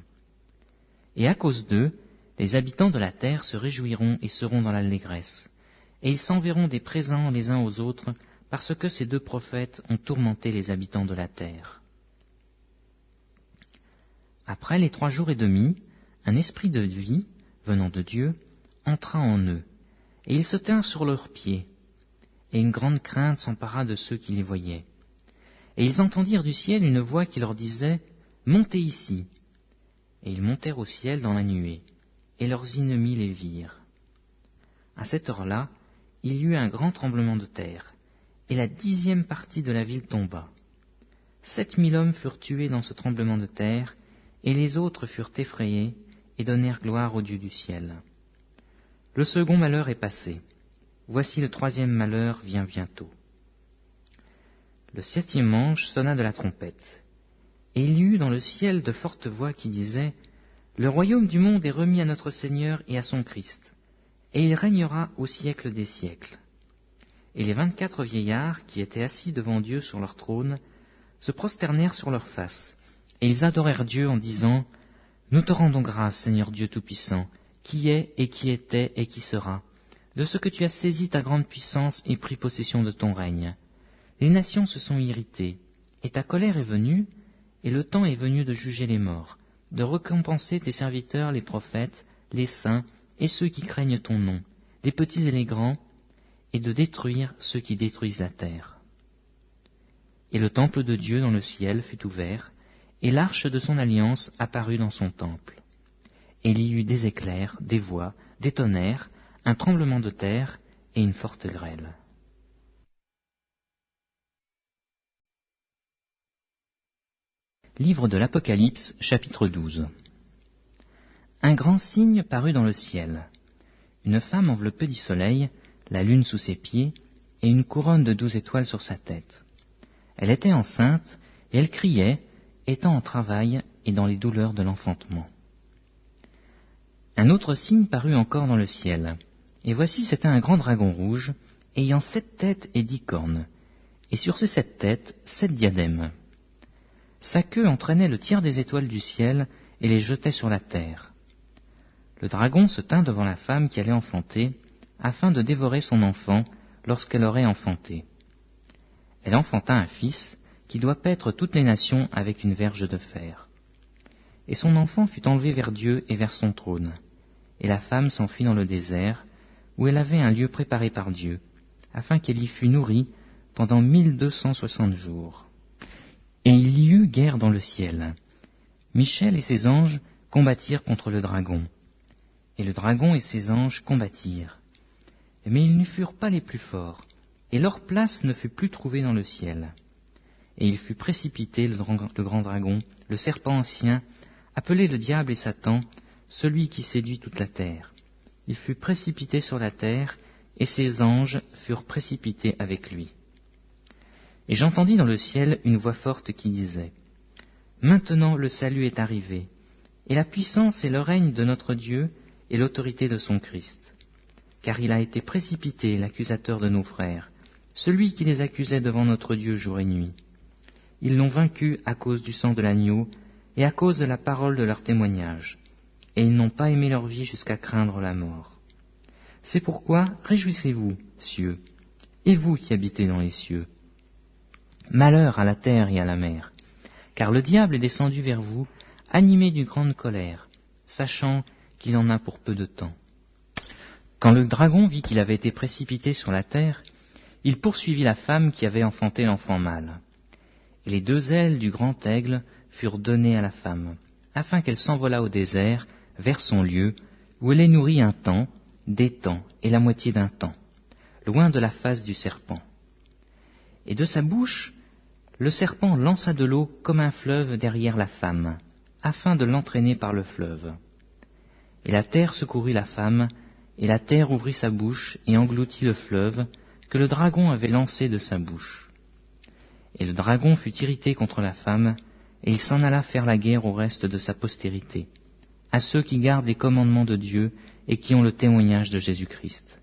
Et à cause d'eux, les habitants de la terre se réjouiront et seront dans l'allégresse, et ils s'enverront des présents les uns aux autres, parce que ces 2 prophètes ont tourmenté les habitants de la terre. Après les 3 jours et demi, un esprit de vie, venant de Dieu, entra en eux, et ils se tinrent sur leurs pieds, et une grande crainte s'empara de ceux qui les voyaient. Et ils entendirent du ciel une voix qui leur disait « Montez ici !» Et ils montèrent au ciel dans la nuée, et leurs ennemis les virent. À cette heure-là, il y eut un grand tremblement de terre, et la 10e partie de la ville tomba. 7000 hommes furent tués dans ce tremblement de terre, et les autres furent effrayés et donnèrent gloire au Dieu du ciel. Le second malheur est passé. Voici le 3e malheur vient bientôt. Le 7e ange sonna de la trompette, et il y eut dans le ciel de fortes voix qui disaient « Le royaume du monde est remis à notre Seigneur et à son Christ, et il régnera au siècle des siècles. » Et les 24 vieillards qui étaient assis devant Dieu sur leur trône se prosternèrent sur leurs faces, et ils adorèrent Dieu en disant « Nous te rendons grâce, Seigneur Dieu Tout-Puissant, qui est et qui était et qui sera, de ce que tu as saisi ta grande puissance et pris possession de ton règne. Les nations se sont irritées, et ta colère est venue, et le temps est venu de juger les morts, de récompenser tes serviteurs les prophètes, les saints et ceux qui craignent ton nom, les petits et les grands, et de détruire ceux qui détruisent la terre. » Et le temple de Dieu dans le ciel fut ouvert, et l'arche de son alliance apparut dans son temple. Et il y eut des éclairs, des voix, des tonnerres, un tremblement de terre et une forte grêle. Livre de l'Apocalypse, chapitre 12. Un grand signe parut dans le ciel. Une femme enveloppée du soleil, la lune sous ses pieds, et une couronne de 12 étoiles sur sa tête. Elle était enceinte, et elle criait, étant en travail et dans les douleurs de l'enfantement. Un autre signe parut encore dans le ciel, et voici c'était un grand dragon rouge, ayant 7 têtes et 10 cornes, et sur ces 7 têtes 7 diadèmes. Sa queue entraînait le tiers des étoiles du ciel et les jetait sur la terre. Le dragon se tint devant la femme qui allait enfanter, afin de dévorer son enfant lorsqu'elle aurait enfanté. Elle enfanta un fils, qui doit paître toutes les nations avec une verge de fer. Et son enfant fut enlevé vers Dieu et vers son trône, et la femme s'enfuit dans le désert, où elle avait un lieu préparé par Dieu, afin qu'elle y fût nourrie pendant 1260 jours. Et il y eut guerre dans le ciel. Michel et ses anges combattirent contre le dragon, et le dragon et ses anges combattirent. Mais ils ne furent pas les plus forts, et leur place ne fut plus trouvée dans le ciel. Et il fut précipité, le grand dragon, le serpent ancien, appelé le diable et Satan, celui qui séduit toute la terre. Il fut précipité sur la terre, et ses anges furent précipités avec lui. Et j'entendis dans le ciel une voix forte qui disait « Maintenant le salut est arrivé, et la puissance et le règne de notre Dieu et l'autorité de son Christ. Car il a été précipité, l'accusateur de nos frères, celui qui les accusait devant notre Dieu jour et nuit. Ils l'ont vaincu à cause du sang de l'agneau et à cause de la parole de leur témoignage, et ils n'ont pas aimé leur vie jusqu'à craindre la mort. C'est pourquoi réjouissez-vous, cieux, et vous qui habitez dans les cieux. Malheur à la terre et à la mer, car le diable est descendu vers vous, animé d'une grande colère, sachant qu'il en a pour peu de temps. » Quand le dragon vit qu'il avait été précipité sur la terre, il poursuivit la femme qui avait enfanté l'enfant mâle. Et les 2 ailes du grand aigle furent données à la femme, afin qu'elle s'envolât au désert, vers son lieu, où elle est nourrie un temps, des temps et la moitié d'un temps, loin de la face du serpent. Et de sa bouche, le serpent lança de l'eau comme un fleuve derrière la femme, afin de l'entraîner par le fleuve. Et la terre secourut la femme, et la terre ouvrit sa bouche et engloutit le fleuve que le dragon avait lancé de sa bouche. Et le dragon fut irrité contre la femme, et il s'en alla faire la guerre au reste de sa postérité, à ceux qui gardent les commandements de Dieu et qui ont le témoignage de Jésus-Christ.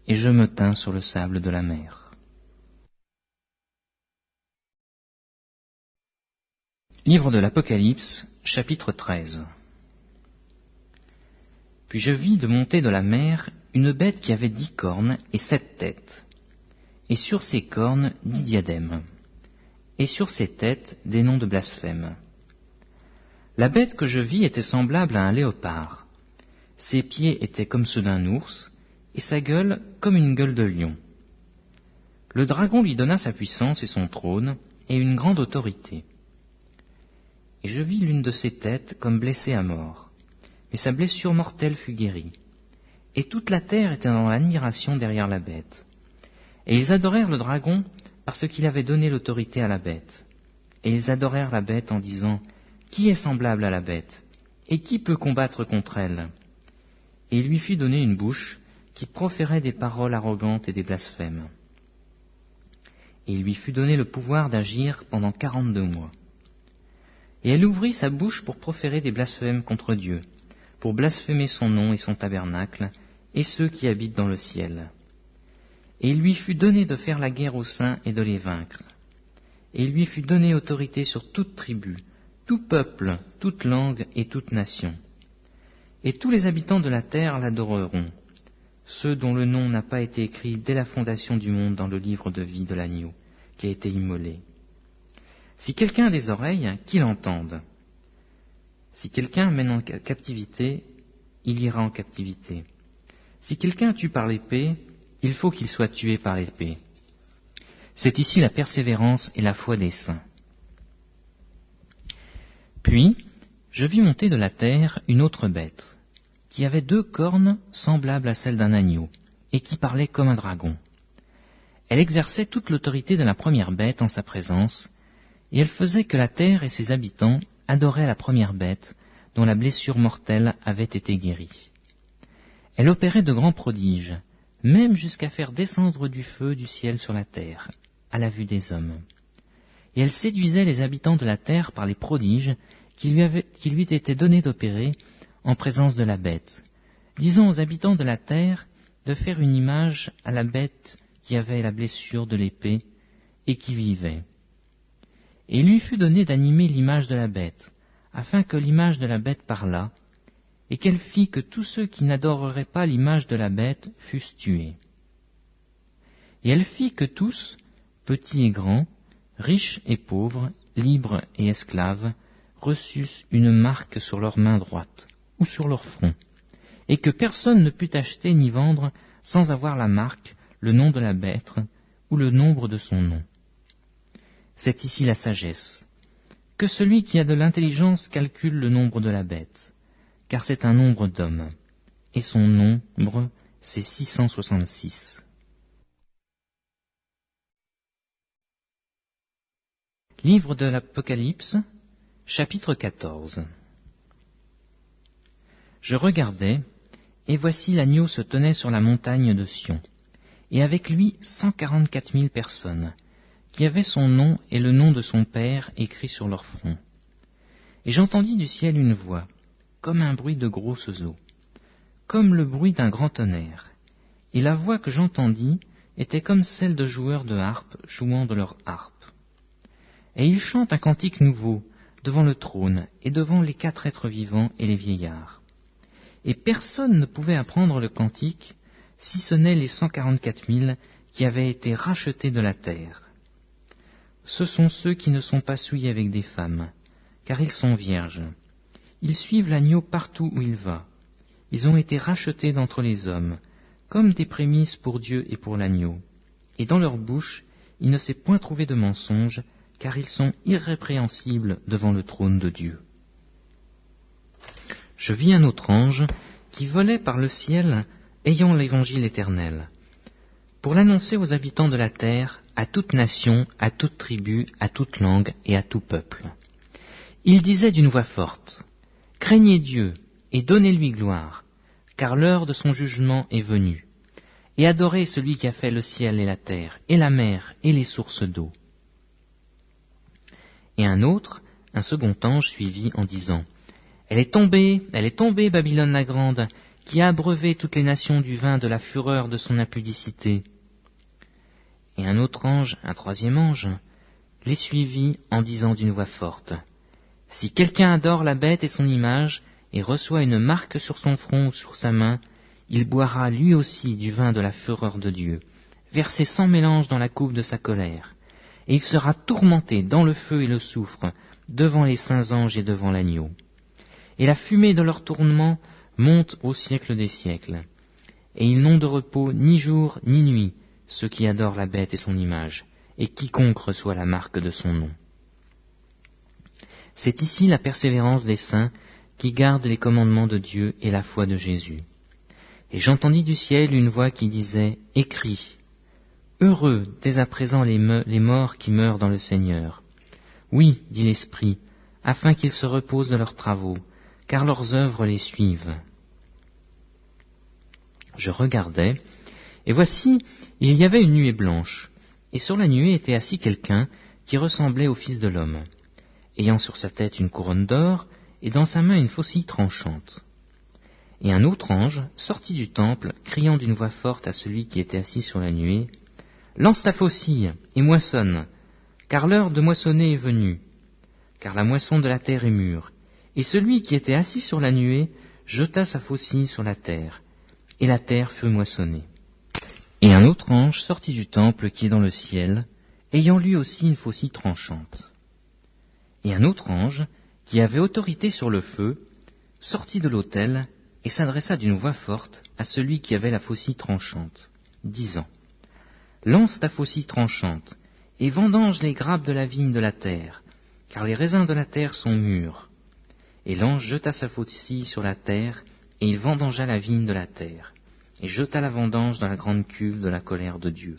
Et je me tins sur le sable de la mer. Livre de l'Apocalypse, chapitre 13. Puis je vis de monter de la mer une bête qui avait 10 cornes et 7 têtes, et sur ses cornes 10 diadèmes, et sur ses têtes des noms de blasphème. La bête que je vis était semblable à un léopard. Ses pieds étaient comme ceux d'un ours, et sa gueule comme une gueule de lion. Le dragon lui donna sa puissance et son trône, et une grande autorité. Et je vis l'une de ses têtes comme blessée à mort, mais sa blessure mortelle fut guérie. Et toute la terre était dans l'admiration derrière la bête. Et ils adorèrent le dragon parce qu'il avait donné l'autorité à la bête. Et ils adorèrent la bête en disant, « Qui est semblable à la bête? Et qui peut combattre contre elle ?» Et il lui fut donné une bouche qui proférait des paroles arrogantes et des blasphèmes. Et il lui fut donné le pouvoir d'agir pendant 42 mois. Et elle ouvrit sa bouche pour proférer des blasphèmes contre Dieu, pour blasphémer son nom et son tabernacle, et ceux qui habitent dans le ciel. Et il lui fut donné de faire la guerre aux saints et de les vaincre. Et il lui fut donné autorité sur toute tribu, tout peuple, toute langue et toute nation. Et tous les habitants de la terre l'adoreront, ceux dont le nom n'a pas été écrit dès la fondation du monde dans le livre de vie de l'agneau, qui a été immolé. Si quelqu'un a des oreilles, qu'il entende. Si quelqu'un mène en captivité, il ira en captivité. Si quelqu'un tue par l'épée, il faut qu'il soit tué par l'épée. C'est ici la persévérance et la foi des saints. Puis, je vis monter de la terre une autre bête, qui avait 2 cornes semblables à celles d'un agneau, et qui parlait comme un dragon. Elle exerçait toute l'autorité de la première bête en sa présence, et elle faisait que la terre et ses habitants adoraient la première bête, dont la blessure mortelle avait été guérie. Elle opérait de grands prodiges, même jusqu'à faire descendre du feu du ciel sur la terre, à la vue des hommes. Et elle séduisait les habitants de la terre par les prodiges qui lui étaient donnés d'opérer en présence de la bête, disant aux habitants de la terre de faire une image à la bête qui avait la blessure de l'épée et qui vivait. Et il lui fut donné d'animer l'image de la bête, afin que l'image de la bête parlât, et qu'elle fit que tous ceux qui n'adoreraient pas l'image de la bête fussent tués. Et elle fit que tous, petits et grands, riches et pauvres, libres et esclaves, reçussent une marque sur leur main droite ou sur leur front, et que personne ne put acheter ni vendre sans avoir la marque, le nom de la bête ou le nombre de son nom. C'est ici la sagesse. Que celui qui a de l'intelligence calcule le nombre de la bête, car c'est un nombre d'hommes, et son nombre, c'est 666. Livre de l'Apocalypse, chapitre 14. Je regardais, et voici l'agneau se tenait sur la montagne de Sion, et avec lui 144 000 personnes, qui avaient son nom et le nom de son Père écrits sur leur front. Et j'entendis du ciel une voix, comme un bruit de grosses eaux, comme le bruit d'un grand tonnerre, et la voix que j'entendis était comme celle de joueurs de harpe jouant de leur harpe. Et ils chantent un cantique nouveau devant le trône et devant les 4 êtres vivants et les vieillards. Et personne ne pouvait apprendre le cantique, si ce n'est les 144 000 qui avaient été rachetés de la terre. Ce sont ceux qui ne sont pas souillés avec des femmes, car ils sont vierges. Ils suivent l'agneau partout où il va. Ils ont été rachetés d'entre les hommes, comme des prémices pour Dieu et pour l'agneau. Et dans leur bouche, il ne s'est point trouvé de mensonge, car ils sont irrépréhensibles devant le trône de Dieu. Je vis un autre ange qui volait par le ciel, ayant l'évangile éternel, pour l'annoncer aux habitants de la terre, à toute nation, à toute tribu, à toute langue et à tout peuple. Il disait d'une voix forte, « Craignez Dieu et donnez-lui gloire, car l'heure de son jugement est venue, et adorez celui qui a fait le ciel et la terre, et la mer et les sources d'eau. » Et un autre, un second ange, suivit en disant, Elle est tombée, Babylone la grande, qui a abreuvé toutes les nations du vin de la fureur de son impudicité. » Et un autre ange, un troisième ange, les suivit en disant d'une voix forte, « Si quelqu'un adore la bête et son image, et reçoit une marque sur son front ou sur sa main, il boira lui aussi du vin de la fureur de Dieu, versé sans mélange dans la coupe de sa colère, et il sera tourmenté dans le feu et le soufre, devant les saints anges et devant l'agneau. Et la fumée de leur tourment monte au siècle des siècles. Et ils n'ont de repos ni jour ni nuit, ceux qui adorent la bête et son image, et quiconque reçoit la marque de son nom. » C'est ici la persévérance des saints qui gardent les commandements de Dieu et la foi de Jésus. Et j'entendis du ciel une voix qui disait, « Écris, heureux dès à présent les morts qui meurent dans le Seigneur. Oui, dit l'Esprit, afin qu'ils se reposent de leurs travaux, car leurs œuvres les suivent. » Je regardais, et voici, il y avait une nuée blanche, et sur la nuée était assis quelqu'un qui ressemblait au Fils de l'homme, ayant sur sa tête une couronne d'or, et dans sa main une faucille tranchante. Et un autre ange sortit du temple, criant d'une voix forte à celui qui était assis sur la nuée, « Lance ta faucille et moissonne, car l'heure de moissonner est venue, car la moisson de la terre est mûre. » Et celui qui était assis sur la nuée jeta sa faucille sur la terre, et la terre fut moissonnée. Et un autre ange sortit du temple qui est dans le ciel, ayant lui aussi une faucille tranchante. Et un autre ange, qui avait autorité sur le feu, sortit de l'autel et s'adressa d'une voix forte à celui qui avait la faucille tranchante, disant, « Lance ta faucille tranchante, et vendange les grappes de la vigne de la terre, car les raisins de la terre sont mûrs. » Et l'ange jeta sa faucille sur la terre, et il vendangea la vigne de la terre, et jeta la vendange dans la grande cuve de la colère de Dieu.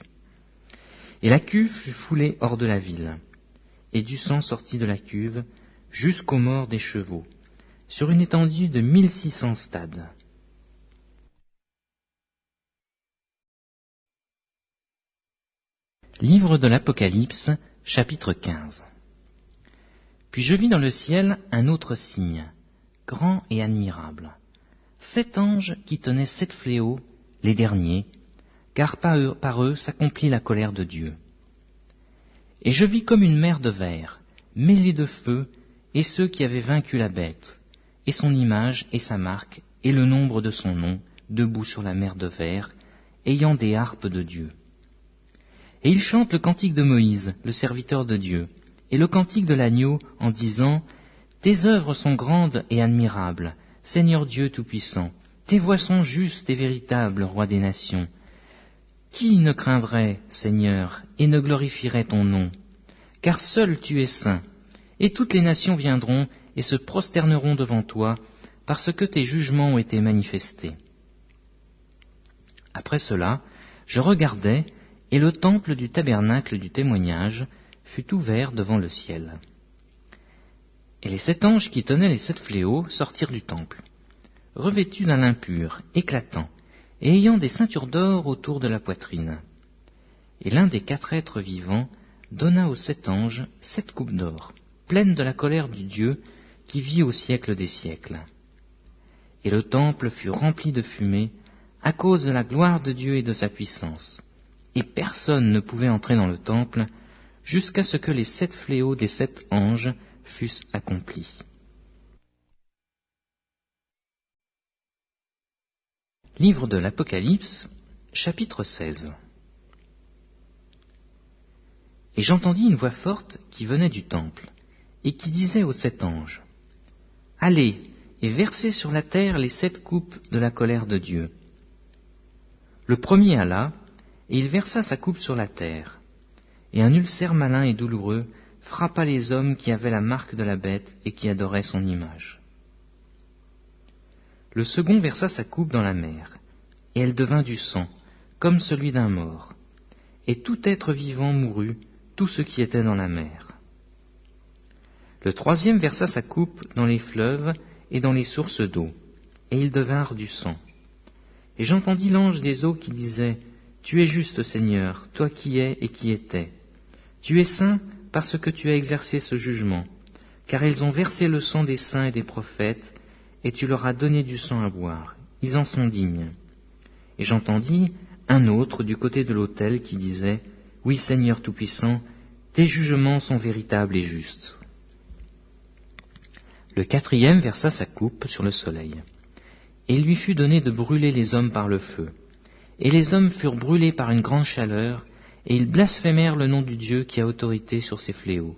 Et la cuve fut foulée hors de la ville, et du sang sortit de la cuve jusqu'aux morts des chevaux, sur une étendue de 1600 stades. Livre de l'Apocalypse, chapitre 15. Puis je vis dans le ciel un autre signe, grand et admirable, 7 anges qui tenaient 7 fléaux, les derniers, car par eux s'accomplit la colère de Dieu. Et je vis comme une mer de verre, mêlée de feu, et ceux qui avaient vaincu la bête, et son image et sa marque, et le nombre de son nom, debout sur la mer de verre, ayant des harpes de Dieu. Et ils chantent le cantique de Moïse, le serviteur de Dieu, et le cantique de l'agneau, en disant, « Tes œuvres sont grandes et admirables, Seigneur Dieu Tout-Puissant, tes voies sont justes et véritables, Roi des nations. Qui ne craindrait, Seigneur, et ne glorifierait ton nom? Car seul tu es saint, et toutes les nations viendront et se prosterneront devant toi, parce que tes jugements ont été manifestés. » Après cela, je regardai, et le temple du tabernacle du témoignage fut ouvert devant le ciel. Et les 7 anges qui tenaient les 7 fléaux sortirent du temple, revêtus d'un lin pur, éclatant, et ayant des ceintures d'or autour de la poitrine. Et l'un des 4 êtres vivants donna aux 7 anges 7 coupes d'or, pleines de la colère du Dieu qui vit au siècle des siècles. Et le temple fut rempli de fumée à cause de la gloire de Dieu et de sa puissance. Et personne ne pouvait entrer dans le temple jusqu'à ce que les 7 fléaux des 7 anges fussent accomplis. Livre de l'Apocalypse, chapitre 16. Et j'entendis une voix forte qui venait du temple, et qui disait aux 7 anges, « Allez, et versez sur la terre les 7 coupes de la colère de Dieu. » Le premier alla, et il versa sa coupe sur la terre, et un ulcère malin et douloureux frappa les hommes qui avaient la marque de la bête et qui adoraient son image. Le second versa sa coupe dans la mer, et elle devint du sang, comme celui d'un mort, et tout être vivant mourut, tout ce qui était dans la mer. Le troisième versa sa coupe dans les fleuves et dans les sources d'eau, et ils devinrent du sang. Et j'entendis l'ange des eaux qui disait, « Tu es juste, Seigneur, toi qui es et qui étais. Tu es saint parce que tu as exercé ce jugement, car ils ont versé le sang des saints et des prophètes, et tu leur as donné du sang à boire. Ils en sont dignes. » Et j'entendis un autre du côté de l'autel qui disait, « Oui, Seigneur Tout-Puissant, tes jugements sont véritables et justes. » Le quatrième versa sa coupe sur le soleil. Et il lui fut donné de brûler les hommes par le feu. Et les hommes furent brûlés par une grande chaleur, et ils blasphémèrent le nom du Dieu qui a autorité sur ces fléaux.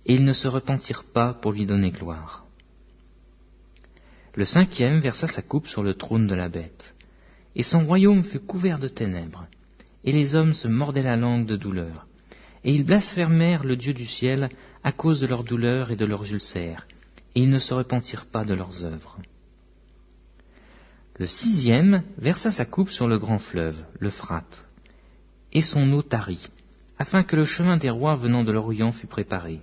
Et ils ne se repentirent pas pour lui donner gloire. Le cinquième versa sa coupe sur le trône de la bête. Et son royaume fut couvert de ténèbres. Et les hommes se mordaient la langue de douleur. Et ils blasphémèrent le Dieu du ciel à cause de leurs douleurs et de leurs ulcères. Et ils ne se repentirent pas de leurs œuvres. Le sixième versa sa coupe sur le grand fleuve, l'Euphrate, et son eau tarit, afin que le chemin des rois venant de l'Orient fût préparé.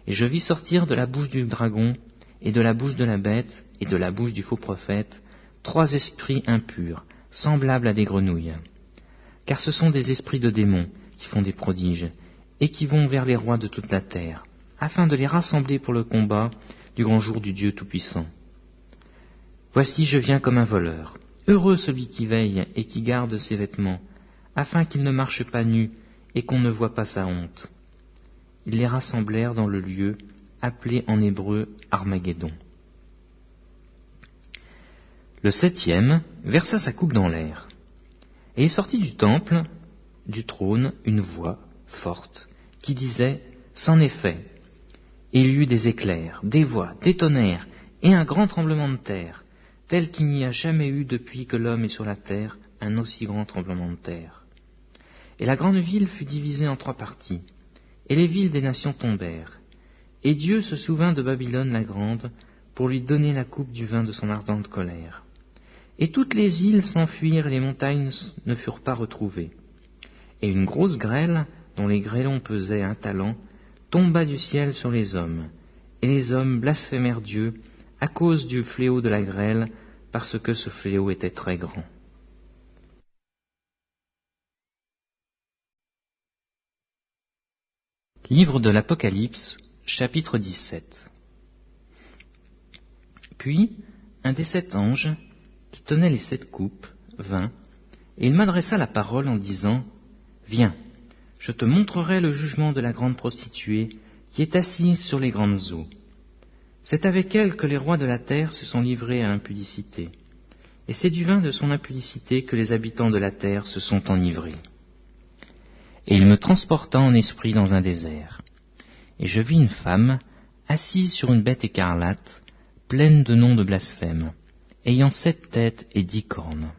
Et je vis sortir de la bouche du dragon, et de la bouche de la bête, et de la bouche du faux prophète, 3 esprits impurs, semblables à des grenouilles. Car ce sont des esprits de démons qui font des prodiges, et qui vont vers les rois de toute la terre, afin de les rassembler pour le combat du grand jour du Dieu Tout-Puissant. Voici, je viens comme un voleur. Heureux celui qui veille et qui garde ses vêtements, afin qu'il ne marche pas nu et qu'on ne voie pas sa honte. Ils les rassemblèrent dans le lieu appelé en hébreu Armageddon. Le septième versa sa coupe dans l'air. Et il sortit du temple, du trône, une voix forte qui disait « C'en est fait !» Et il y eut des éclairs, des voix, des tonnerres et un grand tremblement de terre, tel qu'il n'y a jamais eu depuis que l'homme est sur la terre un aussi grand tremblement de terre. Et la grande ville fut divisée en 3 parties, et les villes des nations tombèrent. Et Dieu se souvint de Babylone la grande, pour lui donner la coupe du vin de son ardente colère. Et toutes les îles s'enfuirent, et les montagnes ne furent pas retrouvées. Et une grosse grêle, dont les grêlons pesaient 1 talent, tomba du ciel sur les hommes, et les hommes blasphémèrent Dieu, à cause du fléau de la grêle, parce que ce fléau était très grand. Livre de l'Apocalypse, chapitre 17. Puis, un des 7 anges, qui tenait les 7 coupes, vint, et il m'adressa la parole en disant, « Viens, je te montrerai le jugement de la grande prostituée, qui est assise sur les grandes eaux. C'est avec elle que les rois de la terre se sont livrés à l'impudicité, et c'est du vin de son impudicité que les habitants de la terre se sont enivrés. » Et il me transporta en esprit dans un désert, et je vis une femme assise sur une bête écarlate, pleine de noms de blasphème, ayant 7 têtes et 10 cornes.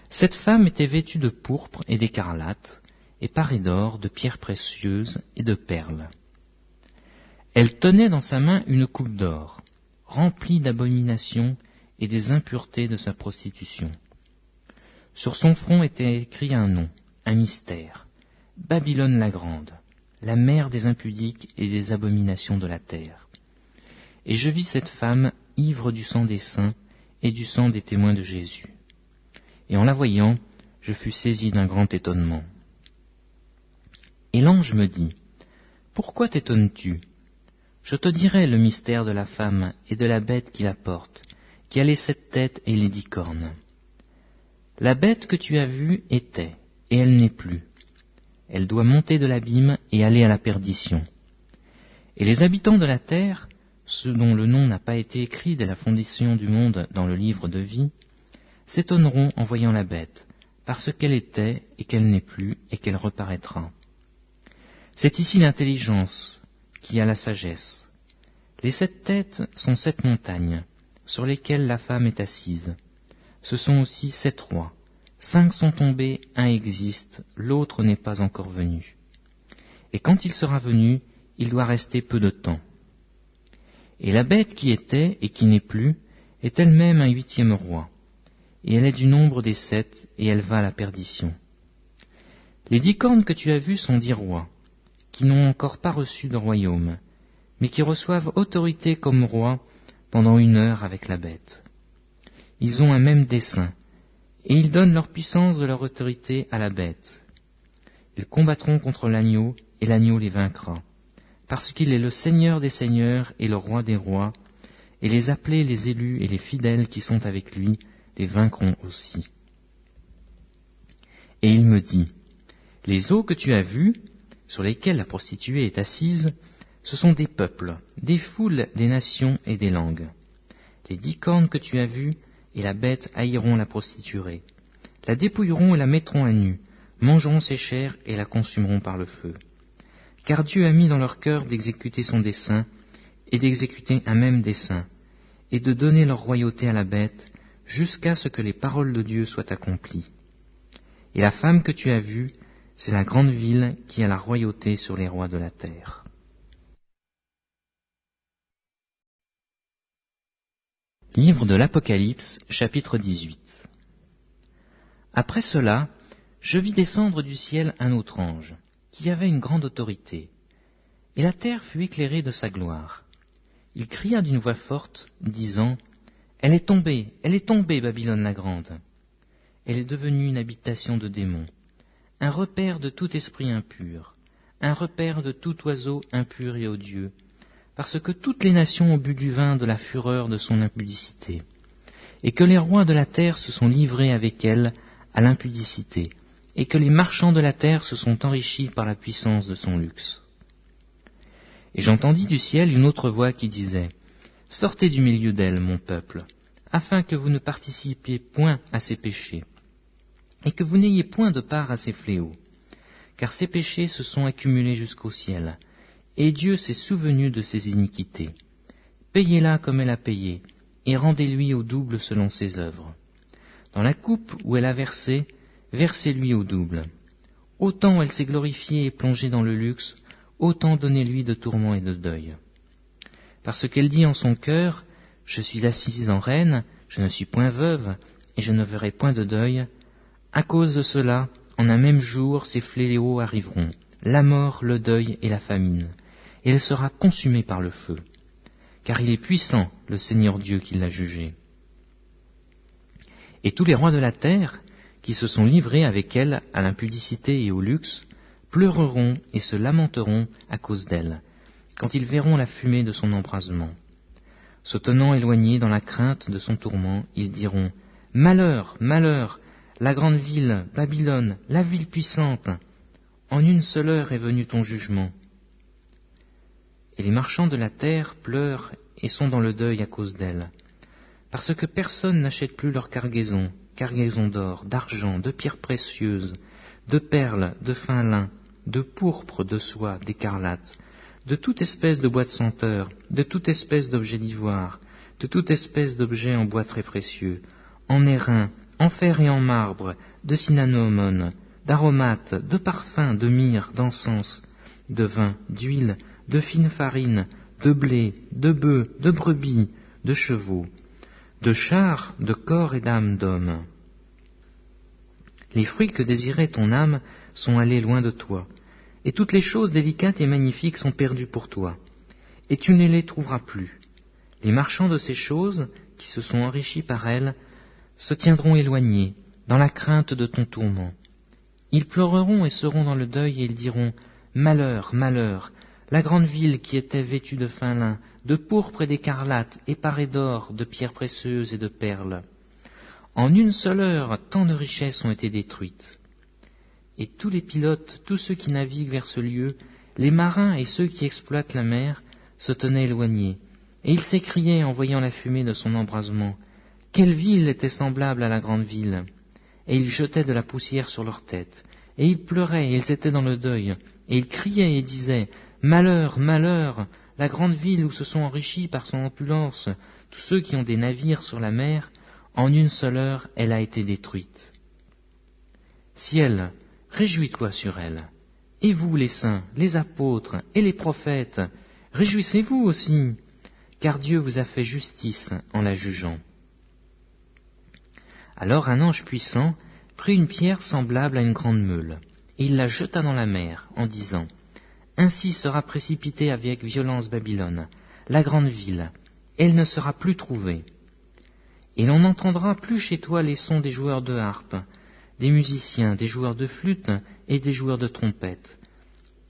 Cette femme était vêtue de pourpre et d'écarlate, et parée d'or, de pierres précieuses et de perles. Elle tenait dans sa main une coupe d'or, remplie d'abominations et des impuretés de sa prostitution. Sur son front était écrit un nom, un mystère, Babylone la grande, la mère des impudiques et des abominations de la terre. Et je vis cette femme ivre du sang des saints et du sang des témoins de Jésus. Et en la voyant, je fus saisi d'un grand étonnement. Et l'ange me dit, « Pourquoi t'étonnes-tu ? Je te dirai le mystère de la femme et de la bête qui la porte, qui a les 7 têtes et les 10 cornes. La bête que tu as vue était, et elle n'est plus. Elle doit monter de l'abîme et aller à la perdition. Et les habitants de la terre, ceux dont le nom n'a pas été écrit dès la fondation du monde dans le livre de vie, s'étonneront en voyant la bête, parce qu'elle était et qu'elle n'est plus et qu'elle reparaîtra. C'est ici l'intelligence qui a la sagesse. Les 7 têtes sont 7 montagnes, sur lesquelles la femme est assise. Ce sont aussi 7 rois. 5 sont tombés, un existe, l'autre n'est pas encore venu. Et quand il sera venu, il doit rester peu de temps. Et la bête qui était et qui n'est plus est elle-même un 8e roi, et elle est du nombre des 7, et elle va à la perdition. Les 10 cornes que tu as vues sont 10 rois, qui n'ont encore pas reçu de royaume, mais qui reçoivent autorité comme rois pendant 1 heure avec la bête. Ils ont un même dessein, et ils donnent leur puissance de leur autorité à la bête. Ils combattront contre l'agneau, et l'agneau les vaincra, parce qu'il est le Seigneur des seigneurs et le Roi des rois, et les appelés, les élus et les fidèles qui sont avec lui les vaincront aussi. Et il me dit, les eaux que tu as vues, sur lesquelles la prostituée est assise, ce sont des peuples, des foules, des nations et des langues. Les 10 cornes que tu as vues et la bête haïront la prostituée, la dépouilleront et la mettront à nu, mangeront ses chairs et la consumeront par le feu. Car Dieu a mis dans leur cœur d'exécuter son dessein, et d'exécuter un même dessein, et de donner leur royauté à la bête, jusqu'à ce que les paroles de Dieu soient accomplies. Et la femme que tu as vue, c'est la grande ville qui a la royauté sur les rois de la terre. Livre de l'Apocalypse, chapitre 18. Après cela, je vis descendre du ciel un autre ange, qui avait une grande autorité, et la terre fut éclairée de sa gloire. Il cria d'une voix forte, disant, « Elle est tombée, Babylone la grande. Elle est devenue une habitation de démons, un repère de tout esprit impur, un repère de tout oiseau impur et odieux, parce que toutes les nations ont bu du vin de la fureur de son impudicité, et que les rois de la terre se sont livrés avec elle à l'impudicité, et que les marchands de la terre se sont enrichis par la puissance de son luxe. » Et j'entendis du ciel une autre voix qui disait, « Sortez du milieu d'elle, mon peuple, afin que vous ne participiez point à ses péchés, et que vous n'ayez point de part à ses fléaux, car ses péchés se sont accumulés jusqu'au ciel, et Dieu s'est souvenu de ses iniquités. Payez-la comme elle a payé, et rendez-lui au double selon ses œuvres. Dans la coupe où elle a versé, versez-lui au double. Autant elle s'est glorifiée et plongée dans le luxe, autant donnez-lui de tourments et de deuil. Parce qu'elle dit en son cœur, « Je suis assise en reine, je ne suis point veuve, et je ne verrai point de deuil. » À cause de cela, en un même jour, ces fléaux arriveront, la mort, le deuil et la famine, et elle sera consumée par le feu. Car il est puissant, le Seigneur Dieu qui l'a jugée. Et tous les rois de la terre, qui se sont livrés avec elle à l'impudicité et au luxe, pleureront et se lamenteront à cause d'elle, quand ils verront la fumée de son embrasement. Se tenant éloignés dans la crainte de son tourment, ils diront « Malheur, malheur, la grande ville, Babylone, la ville puissante, en une seule heure est venu ton jugement. » Et les marchands de la terre pleurent et sont dans le deuil à cause d'elle, parce que personne n'achète plus leur cargaison d'or, d'argent, de pierres précieuses, de perles, de fin lin, de pourpre, de soie, d'écarlate, de toute espèce de bois de senteur, de toute espèce d'objet d'ivoire, de toute espèce d'objet en bois très précieux, en airain, en fer et en marbre, de cinnamomone, d'aromates, de parfums, de myrrhe, d'encens, de vin, d'huile, de fine farine, de blé, de bœufs, de brebis, de chevaux, de chars, de corps et d'âmes d'hommes. Les fruits que désirait ton âme sont allés loin de toi, et toutes les choses délicates et magnifiques sont perdues pour toi, et tu ne les trouveras plus. Les marchands de ces choses, qui se sont enrichis par elles, se tiendront éloignés, dans la crainte de ton tourment. Ils pleureront et seront dans le deuil, et ils diront « Malheur, malheur, la grande ville qui était vêtue de fin lin, de pourpre et d'écarlate, et parée d'or, de pierres précieuses et de perles. En une seule heure, tant de richesses ont été détruites. » Et tous les pilotes, tous ceux qui naviguent vers ce lieu, les marins et ceux qui exploitent la mer, se tenaient éloignés, et ils s'écriaient en voyant la fumée de son embrasement, « Quelle ville était semblable à la grande ville !» Et ils jetaient de la poussière sur leurs têtes, et ils pleuraient, et ils étaient dans le deuil, et ils criaient et disaient, « Malheur, malheur, la grande ville où se sont enrichis par son opulence tous ceux qui ont des navires sur la mer, en une seule heure elle a été détruite. » Ciel, réjouis-toi sur elle. Et vous, les saints, les apôtres et les prophètes, réjouissez-vous aussi, car Dieu vous a fait justice en la jugeant. Alors un ange puissant prit une pierre semblable à une grande meule, et il la jeta dans la mer, en disant, « Ainsi sera précipitée avec violence Babylone, la grande ville, elle ne sera plus trouvée. Et l'on n'entendra plus chez toi les sons des joueurs de harpe, des musiciens, des joueurs de flûte et des joueurs de trompette.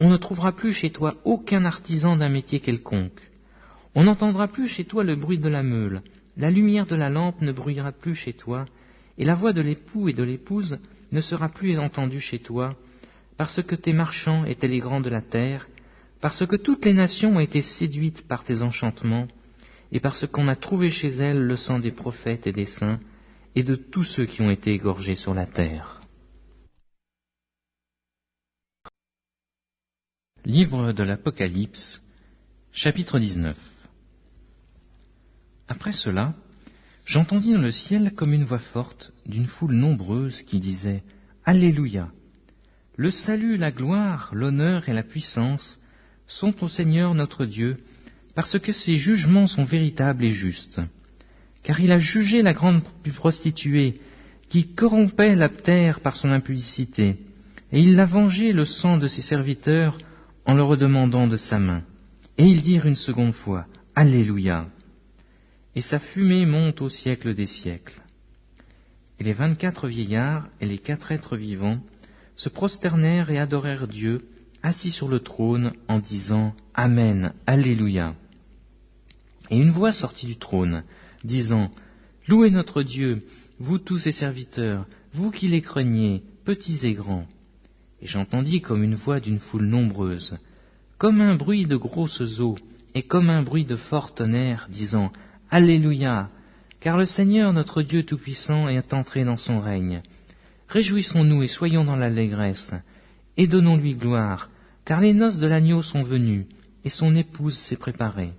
On ne trouvera plus chez toi aucun artisan d'un métier quelconque. On n'entendra plus chez toi le bruit de la meule, la lumière de la lampe ne bruyera plus chez toi, et la voix de l'époux et de l'épouse ne sera plus entendue chez toi, parce que tes marchands étaient les grands de la terre, parce que toutes les nations ont été séduites par tes enchantements, et parce qu'on a trouvé chez elles le sang des prophètes et des saints, et de tous ceux qui ont été égorgés sur la terre. Livre de l'Apocalypse, chapitre 19. Après cela, j'entendis dans le ciel comme une voix forte d'une foule nombreuse qui disait « Alléluia ! Le salut, la gloire, l'honneur et la puissance sont au Seigneur notre Dieu, parce que ses jugements sont véritables et justes. Car il a jugé la grande prostituée, qui corrompait la terre par son impudicité, et il a vengé le sang de ses serviteurs en le redemandant de sa main. Et ils dirent une seconde fois, Alléluia. Et sa fumée monte au siècle des siècles. Et les 24 vieillards et les 4 êtres vivants se prosternèrent et adorèrent Dieu, assis sur le trône, en disant Amen, Alléluia. Et une voix sortit du trône, disant Louez notre Dieu, vous tous ses serviteurs, vous qui les craignez, petits et grands. Et j'entendis comme une voix d'une foule nombreuse, comme un bruit de grosses eaux, et comme un bruit de fort tonnerre, disant Alléluia, car le Seigneur notre Dieu Tout-Puissant est entré dans son règne. Réjouissons-nous et soyons dans l'allégresse, et donnons-lui gloire, car les noces de l'agneau sont venues, et son épouse s'est préparée.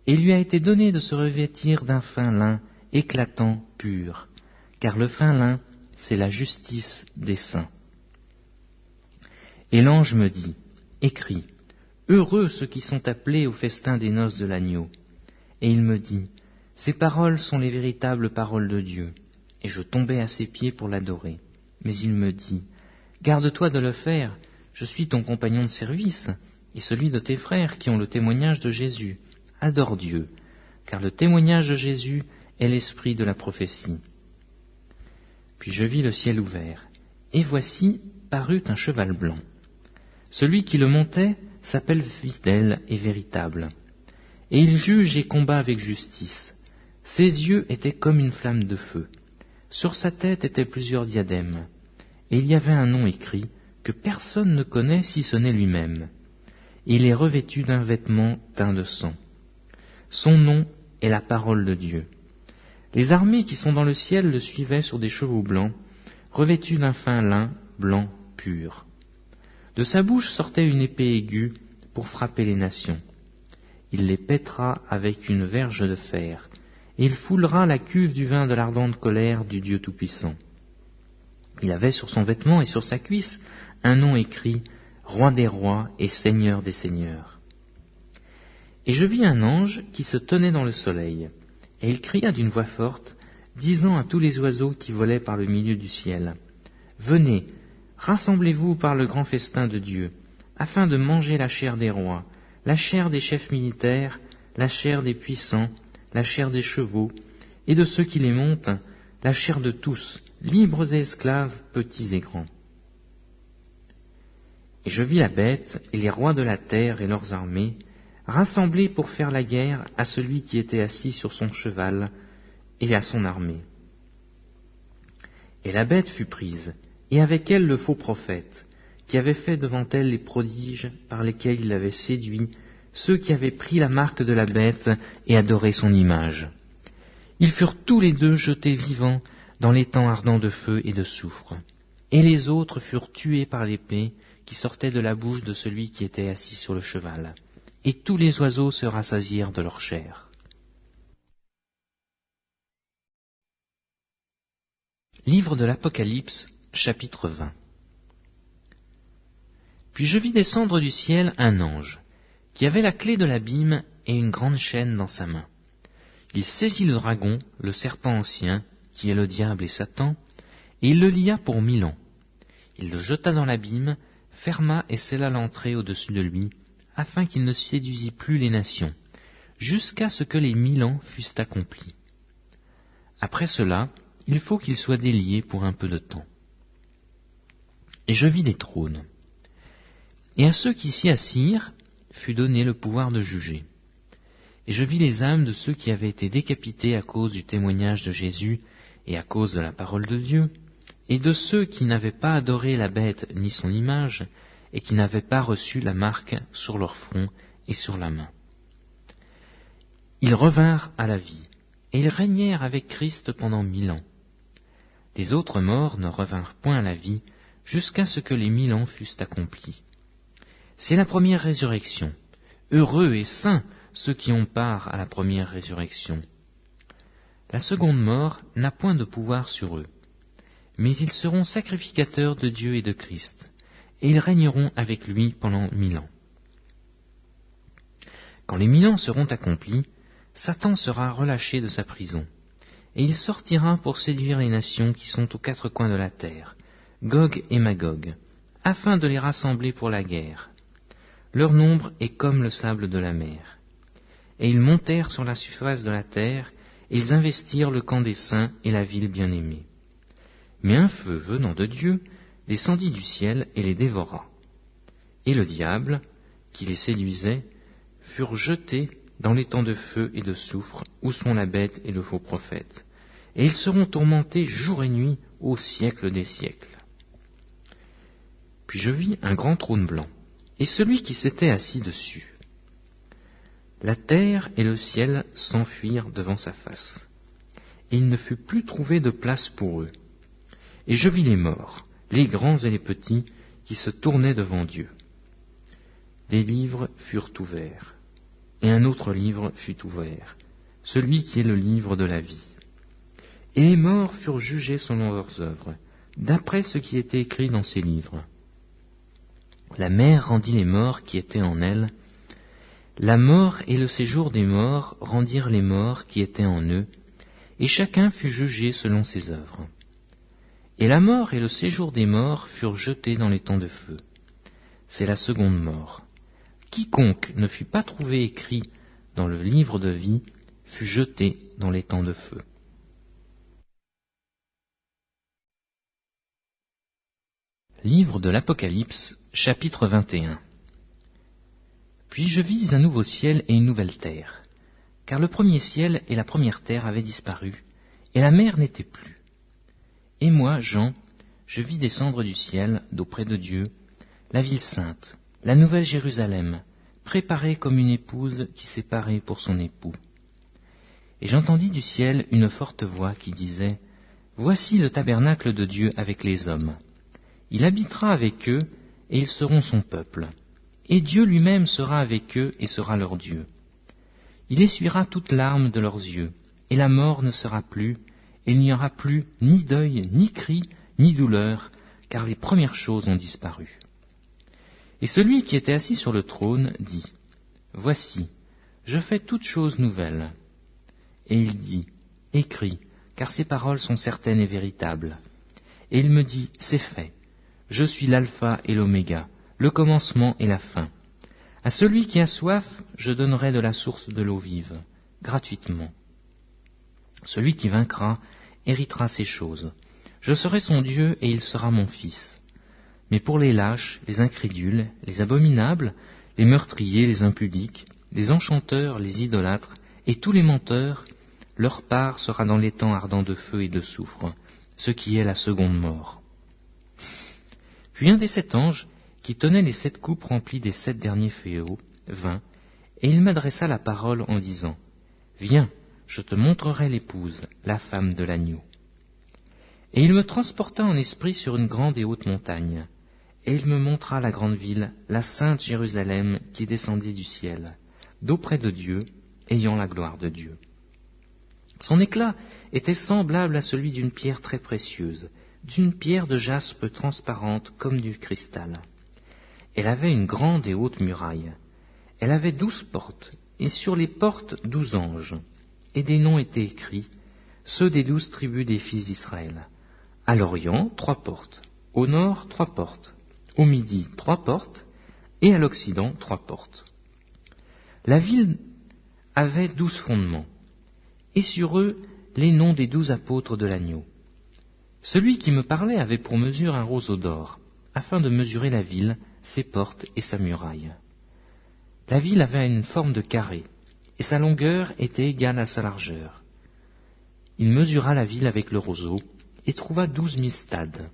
Et il lui a été donné de se revêtir d'un fin lin, éclatant, pur, car le fin lin, c'est la justice des saints. Et l'ange me dit, écris, heureux ceux qui sont appelés au festin des noces de l'agneau. Et il me dit, ces paroles sont les véritables paroles de Dieu. Et je tombai à ses pieds pour l'adorer. Mais il me dit, garde-toi de le faire, je suis ton compagnon de service, et celui de tes frères qui ont le témoignage de Jésus. Adore Dieu, car le témoignage de Jésus est l'esprit de la prophétie. Puis je vis le ciel ouvert, et voici parut un cheval blanc. Celui qui le montait s'appelle fidèle et véritable, et il juge et combat avec justice. Ses yeux étaient comme une flamme de feu. Sur sa tête étaient plusieurs diadèmes, et il y avait un nom écrit que personne ne connaît si ce n'est lui-même. Il est revêtu d'un vêtement teint de sang. Son nom est la parole de Dieu. Les armées qui sont dans le ciel le suivaient sur des chevaux blancs, revêtus d'un fin lin blanc pur. De sa bouche sortait une épée aiguë pour frapper les nations. Il les pètera avec une verge de fer, et il foulera la cuve du vin de l'ardente colère du Dieu Tout-Puissant. Il avait sur son vêtement et sur sa cuisse un nom écrit « Roi des rois et Seigneur des seigneurs ». Et je vis un ange qui se tenait dans le soleil, et il cria d'une voix forte, disant à tous les oiseaux qui volaient par le milieu du ciel, « Venez, rassemblez-vous par le grand festin de Dieu, afin de manger la chair des rois, la chair des chefs militaires, la chair des puissants, la chair des chevaux, et de ceux qui les montent, la chair de tous, libres et esclaves, petits et grands. » Et je vis la bête et les rois de la terre et leurs armées, rassemblés pour faire la guerre à celui qui était assis sur son cheval et à son armée. Et la bête fut prise, et avec elle le faux prophète, qui avait fait devant elle les prodiges par lesquels il avait séduit ceux qui avaient pris la marque de la bête et adoré son image. Ils furent tous les deux jetés vivants dans l'étang ardent de feu et de soufre, et les autres furent tués par l'épée qui sortait de la bouche de celui qui était assis sur le cheval. Et tous les oiseaux se rassasièrent de leur chair. Livre de l'Apocalypse, chapitre 20. Puis je vis descendre du ciel un ange, qui avait la clé de l'abîme et une grande chaîne dans sa main. Il saisit le dragon, le serpent ancien, qui est le diable et Satan, et il le lia pour 1000 ans. Il le jeta dans l'abîme, ferma et scella l'entrée au-dessus de lui, afin qu'il ne séduisît plus les nations, jusqu'à ce que les 1000 ans fussent accomplis. Après cela, il faut qu'il soit délié pour un peu de temps. Et je vis des trônes. Et à ceux qui s'y assirent fut donné le pouvoir de juger. Et je vis les âmes de ceux qui avaient été décapités à cause du témoignage de Jésus et à cause de la parole de Dieu, et de ceux qui n'avaient pas adoré la bête ni son image, et qui n'avaient pas reçu la marque sur leur front et sur la main. Ils revinrent à la vie, et ils régnèrent avec Christ pendant 1000 ans. Les autres morts ne revinrent point à la vie, jusqu'à ce que les 1000 ans fussent accomplis. C'est la première résurrection. Heureux et saints ceux qui ont part à la première résurrection. La seconde mort n'a point de pouvoir sur eux, mais ils seront sacrificateurs de Dieu et de Christ, et ils régneront avec lui pendant 1000 ans. Quand les 1000 ans seront accomplis, Satan sera relâché de sa prison, et il sortira pour séduire les nations qui sont aux 4 coins de la terre, Gog et Magog, afin de les rassembler pour la guerre. Leur nombre est comme le sable de la mer. Et ils montèrent sur la surface de la terre, et ils investirent le camp des saints et la ville bien-aimée. Mais un feu venant de Dieu descendit du ciel et les dévora. Et le diable, qui les séduisait, furent jetés dans l'étang de feu et de soufre, où sont la bête et le faux prophète. Et ils seront tourmentés jour et nuit au siècle des siècles. Puis je vis un grand trône blanc, et celui qui s'était assis dessus. La terre et le ciel s'enfuirent devant sa face, et il ne fut plus trouvé de place pour eux. Et je vis les morts, les grands et les petits, qui se tournaient devant Dieu. Des livres furent ouverts, et un autre livre fut ouvert, celui qui est le livre de la vie. Et les morts furent jugés selon leurs œuvres, d'après ce qui était écrit dans ces livres. La mer rendit les morts qui étaient en elle. La mort et le séjour des morts rendirent les morts qui étaient en eux, et chacun fut jugé selon ses œuvres. Et la mort et le séjour des morts furent jetés dans l'étang de feu. C'est la seconde mort. Quiconque ne fut pas trouvé écrit dans le livre de vie fut jeté dans l'étang de feu. Livre de l'Apocalypse, chapitre 21. Puis je vis un nouveau ciel et une nouvelle terre, car le premier ciel et la première terre avaient disparu, et la mer n'était plus. Et moi, Jean, je vis descendre du ciel, d'auprès de Dieu, la ville sainte, la nouvelle Jérusalem, préparée comme une épouse qui s'est parée pour son époux. Et j'entendis du ciel une forte voix qui disait, « Voici le tabernacle de Dieu avec les hommes. Il habitera avec eux, et ils seront son peuple. Et Dieu lui-même sera avec eux et sera leur Dieu. Il essuiera toute larme de leurs yeux, et la mort ne sera plus, et il n'y aura plus ni deuil, ni cri, ni douleur, car les premières choses ont disparu. » Et celui qui était assis sur le trône dit, « Voici, je fais toutes choses nouvelles. » Et il dit, « Écris, car ces paroles sont certaines et véritables. » Et il me dit, « C'est fait. Je suis l'alpha et l'oméga, le commencement et la fin. À celui qui a soif, je donnerai de la source de l'eau vive, gratuitement. Celui qui vaincra héritera ces choses. Je serai son Dieu et il sera mon fils. Mais pour les lâches, les incrédules, les abominables, les meurtriers, les impudiques, les enchanteurs, les idolâtres et tous les menteurs, leur part sera dans l'étang ardent de feu et de soufre, ce qui est la seconde mort. » Puis un des 7 anges, qui tenait les 7 coupes remplies des 7 derniers fléaux, vint, et il m'adressa la parole en disant, « Viens, je te montrerai l'épouse, la femme de l'agneau. » Et il me transporta en esprit sur une grande et haute montagne, et il me montra la grande ville, la sainte Jérusalem, qui descendait du ciel, d'auprès de Dieu, ayant la gloire de Dieu. Son éclat était semblable à celui d'une pierre très précieuse, d'une pierre de jaspe transparente comme du cristal. Elle avait une grande et haute muraille. Elle avait 12 portes, et sur les portes 12 anges. Et des noms étaient écrits, ceux des 12 tribus des fils d'Israël. À l'Orient, 3 portes. Au nord, 3 portes. Au midi, 3 portes. Et à l'Occident, 3 portes. La ville avait 12 fondements. Et sur eux, les noms des 12 apôtres de l'agneau. Celui qui me parlait avait pour mesure un roseau d'or, afin de mesurer la ville, ses portes et sa muraille. La ville avait une forme de carré, et sa longueur était égale à sa largeur. Il mesura la ville avec le roseau, et trouva 12 000 stades.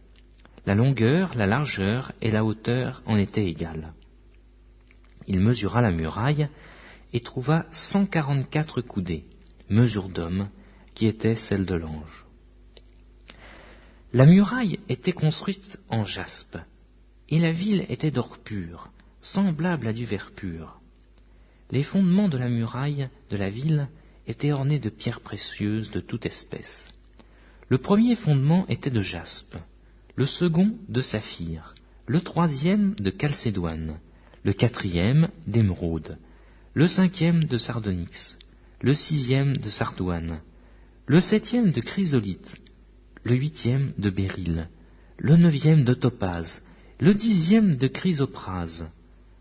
La longueur, la largeur et la hauteur en étaient égales. Il mesura la muraille, et trouva 144 coudées, mesure d'homme, qui était celle de l'ange. La muraille était construite en jaspe, et la ville était d'or pur, semblable à du verre pur. Les fondements de la muraille de la ville étaient ornés de pierres précieuses de toute espèce. Le premier fondement était de jaspe, le second de saphir, le troisième de chalcédoine, le quatrième d'émeraude, le cinquième de sardonyx, le sixième de sardoine, le septième de chrysolite, le huitième de béryl, le neuvième de topaze, le dixième de chrysoprase,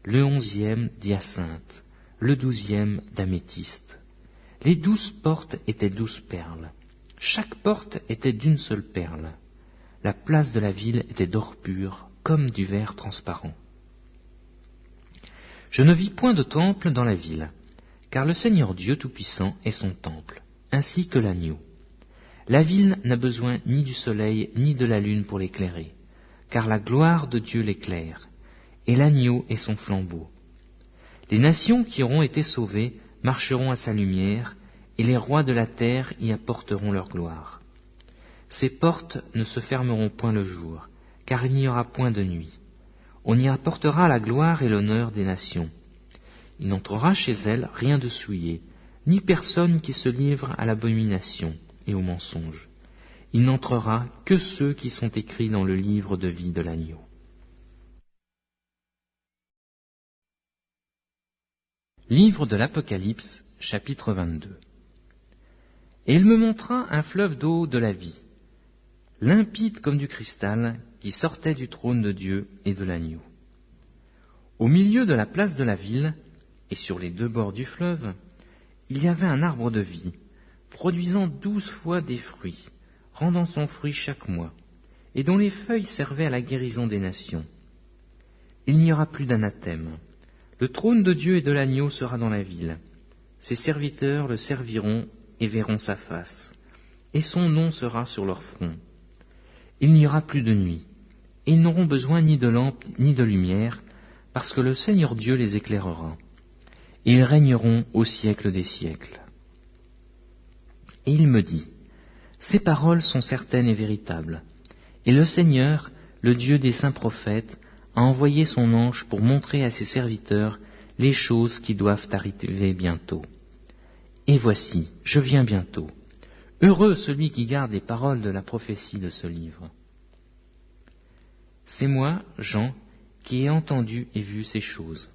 le 11e d'hyacinthe, le 12e d'améthyste. Les 12 portes étaient 12 perles. Chaque porte était d'une seule perle. La place de la ville était d'or pur, comme du verre transparent. Je ne vis point de temple dans la ville, car le Seigneur Dieu Tout-Puissant est son temple, ainsi que l'agneau. La ville n'a besoin ni du soleil ni de la lune pour l'éclairer, car la gloire de Dieu l'éclaire, et l'agneau est son flambeau. Les nations qui auront été sauvées marcheront à sa lumière, et les rois de la terre y apporteront leur gloire. Ses portes ne se fermeront point le jour, car il n'y aura point de nuit. On y apportera la gloire et l'honneur des nations. Il n'entrera chez elles rien de souillé, ni personne qui se livre à l'abomination et au mensonge. Il n'entrera que ceux qui sont écrits dans le livre de vie de l'agneau. Livre de l'Apocalypse, chapitre 22. Et il me montra un fleuve d'eau de la vie, limpide comme du cristal, qui sortait du trône de Dieu et de l'agneau. Au milieu de la place de la ville, et sur les 2 bords du fleuve, il y avait un arbre de vie, produisant 12 fois des fruits, rendant son fruit chaque mois, et dont les feuilles servaient à la guérison des nations. Il n'y aura plus d'anathème. Le trône de Dieu et de l'agneau sera dans la ville. Ses serviteurs le serviront et verront sa face, et son nom sera sur leur front. Il n'y aura plus de nuit, et ils n'auront besoin ni de lampe ni de lumière, parce que le Seigneur Dieu les éclairera, et ils régneront au siècle des siècles. Et il me dit, ces paroles sont certaines et véritables, et le Seigneur, le Dieu des saints prophètes, a envoyé son ange pour montrer à ses serviteurs les choses qui doivent arriver bientôt. Et voici, je viens bientôt. Heureux celui qui garde les paroles de la prophétie de ce livre. C'est moi, Jean, qui ai entendu et vu ces choses.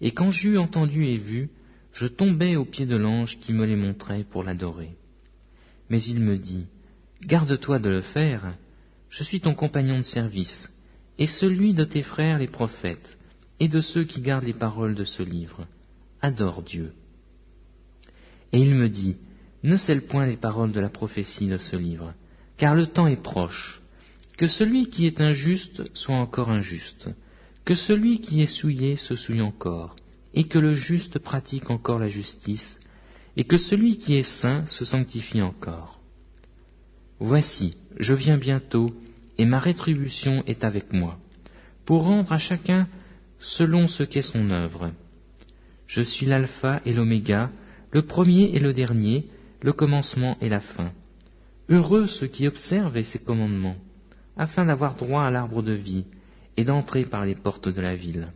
Et quand j'eus entendu et vu, je tombai aux pieds de l'ange qui me les montrait pour l'adorer. Mais il me dit, garde-toi de le faire, je suis ton compagnon de service, et celui de tes frères les prophètes, et de ceux qui gardent les paroles de ce livre. Adore Dieu. Et il me dit, ne scelle point les paroles de la prophétie de ce livre, car le temps est proche. Que celui qui est injuste soit encore injuste, que celui qui est souillé se souille encore, et que le juste pratique encore la justice, et que celui qui est saint se sanctifie encore. Voici, je viens bientôt, et ma rétribution est avec moi, pour rendre à chacun selon ce qu'est son œuvre. Je suis l'alpha et l'oméga, le premier et le dernier, le commencement et la fin. Heureux ceux qui observent ces commandements, afin d'avoir droit à l'arbre de vie et d'entrer par les portes de la ville.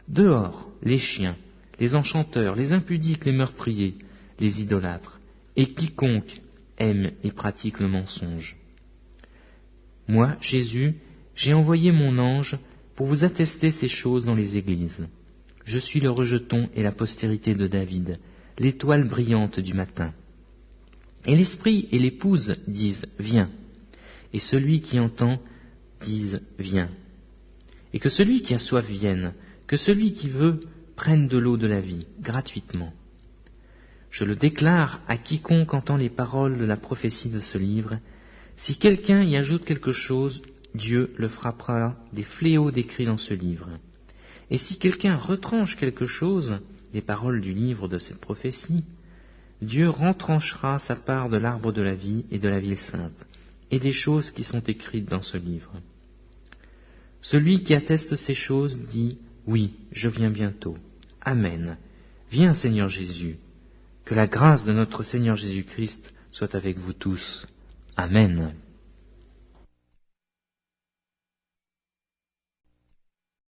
Dehors, les chiens, les enchanteurs, les impudiques, les meurtriers, les idolâtres, et quiconque aime et pratique le mensonge. Moi, Jésus, j'ai envoyé mon ange pour vous attester ces choses dans les églises. Je suis le rejeton et la postérité de David, l'étoile brillante du matin. Et l'esprit et l'épouse disent « Viens », et celui qui entend dise « Viens ». Et que celui qui a soif vienne, que celui qui veut prenne de l'eau de la vie, gratuitement. Je le déclare à quiconque entend les paroles de la prophétie de ce livre. Si quelqu'un y ajoute quelque chose, Dieu le frappera des fléaux décrits dans ce livre. Et si quelqu'un retranche quelque chose des paroles du livre de cette prophétie, Dieu retranchera sa part de l'arbre de la vie et de la ville sainte, et des choses qui sont écrites dans ce livre. Celui qui atteste ces choses dit « Oui, je viens bientôt. Amen. Viens, Seigneur Jésus. Que la grâce de notre Seigneur Jésus-Christ soit avec vous tous. Amen. »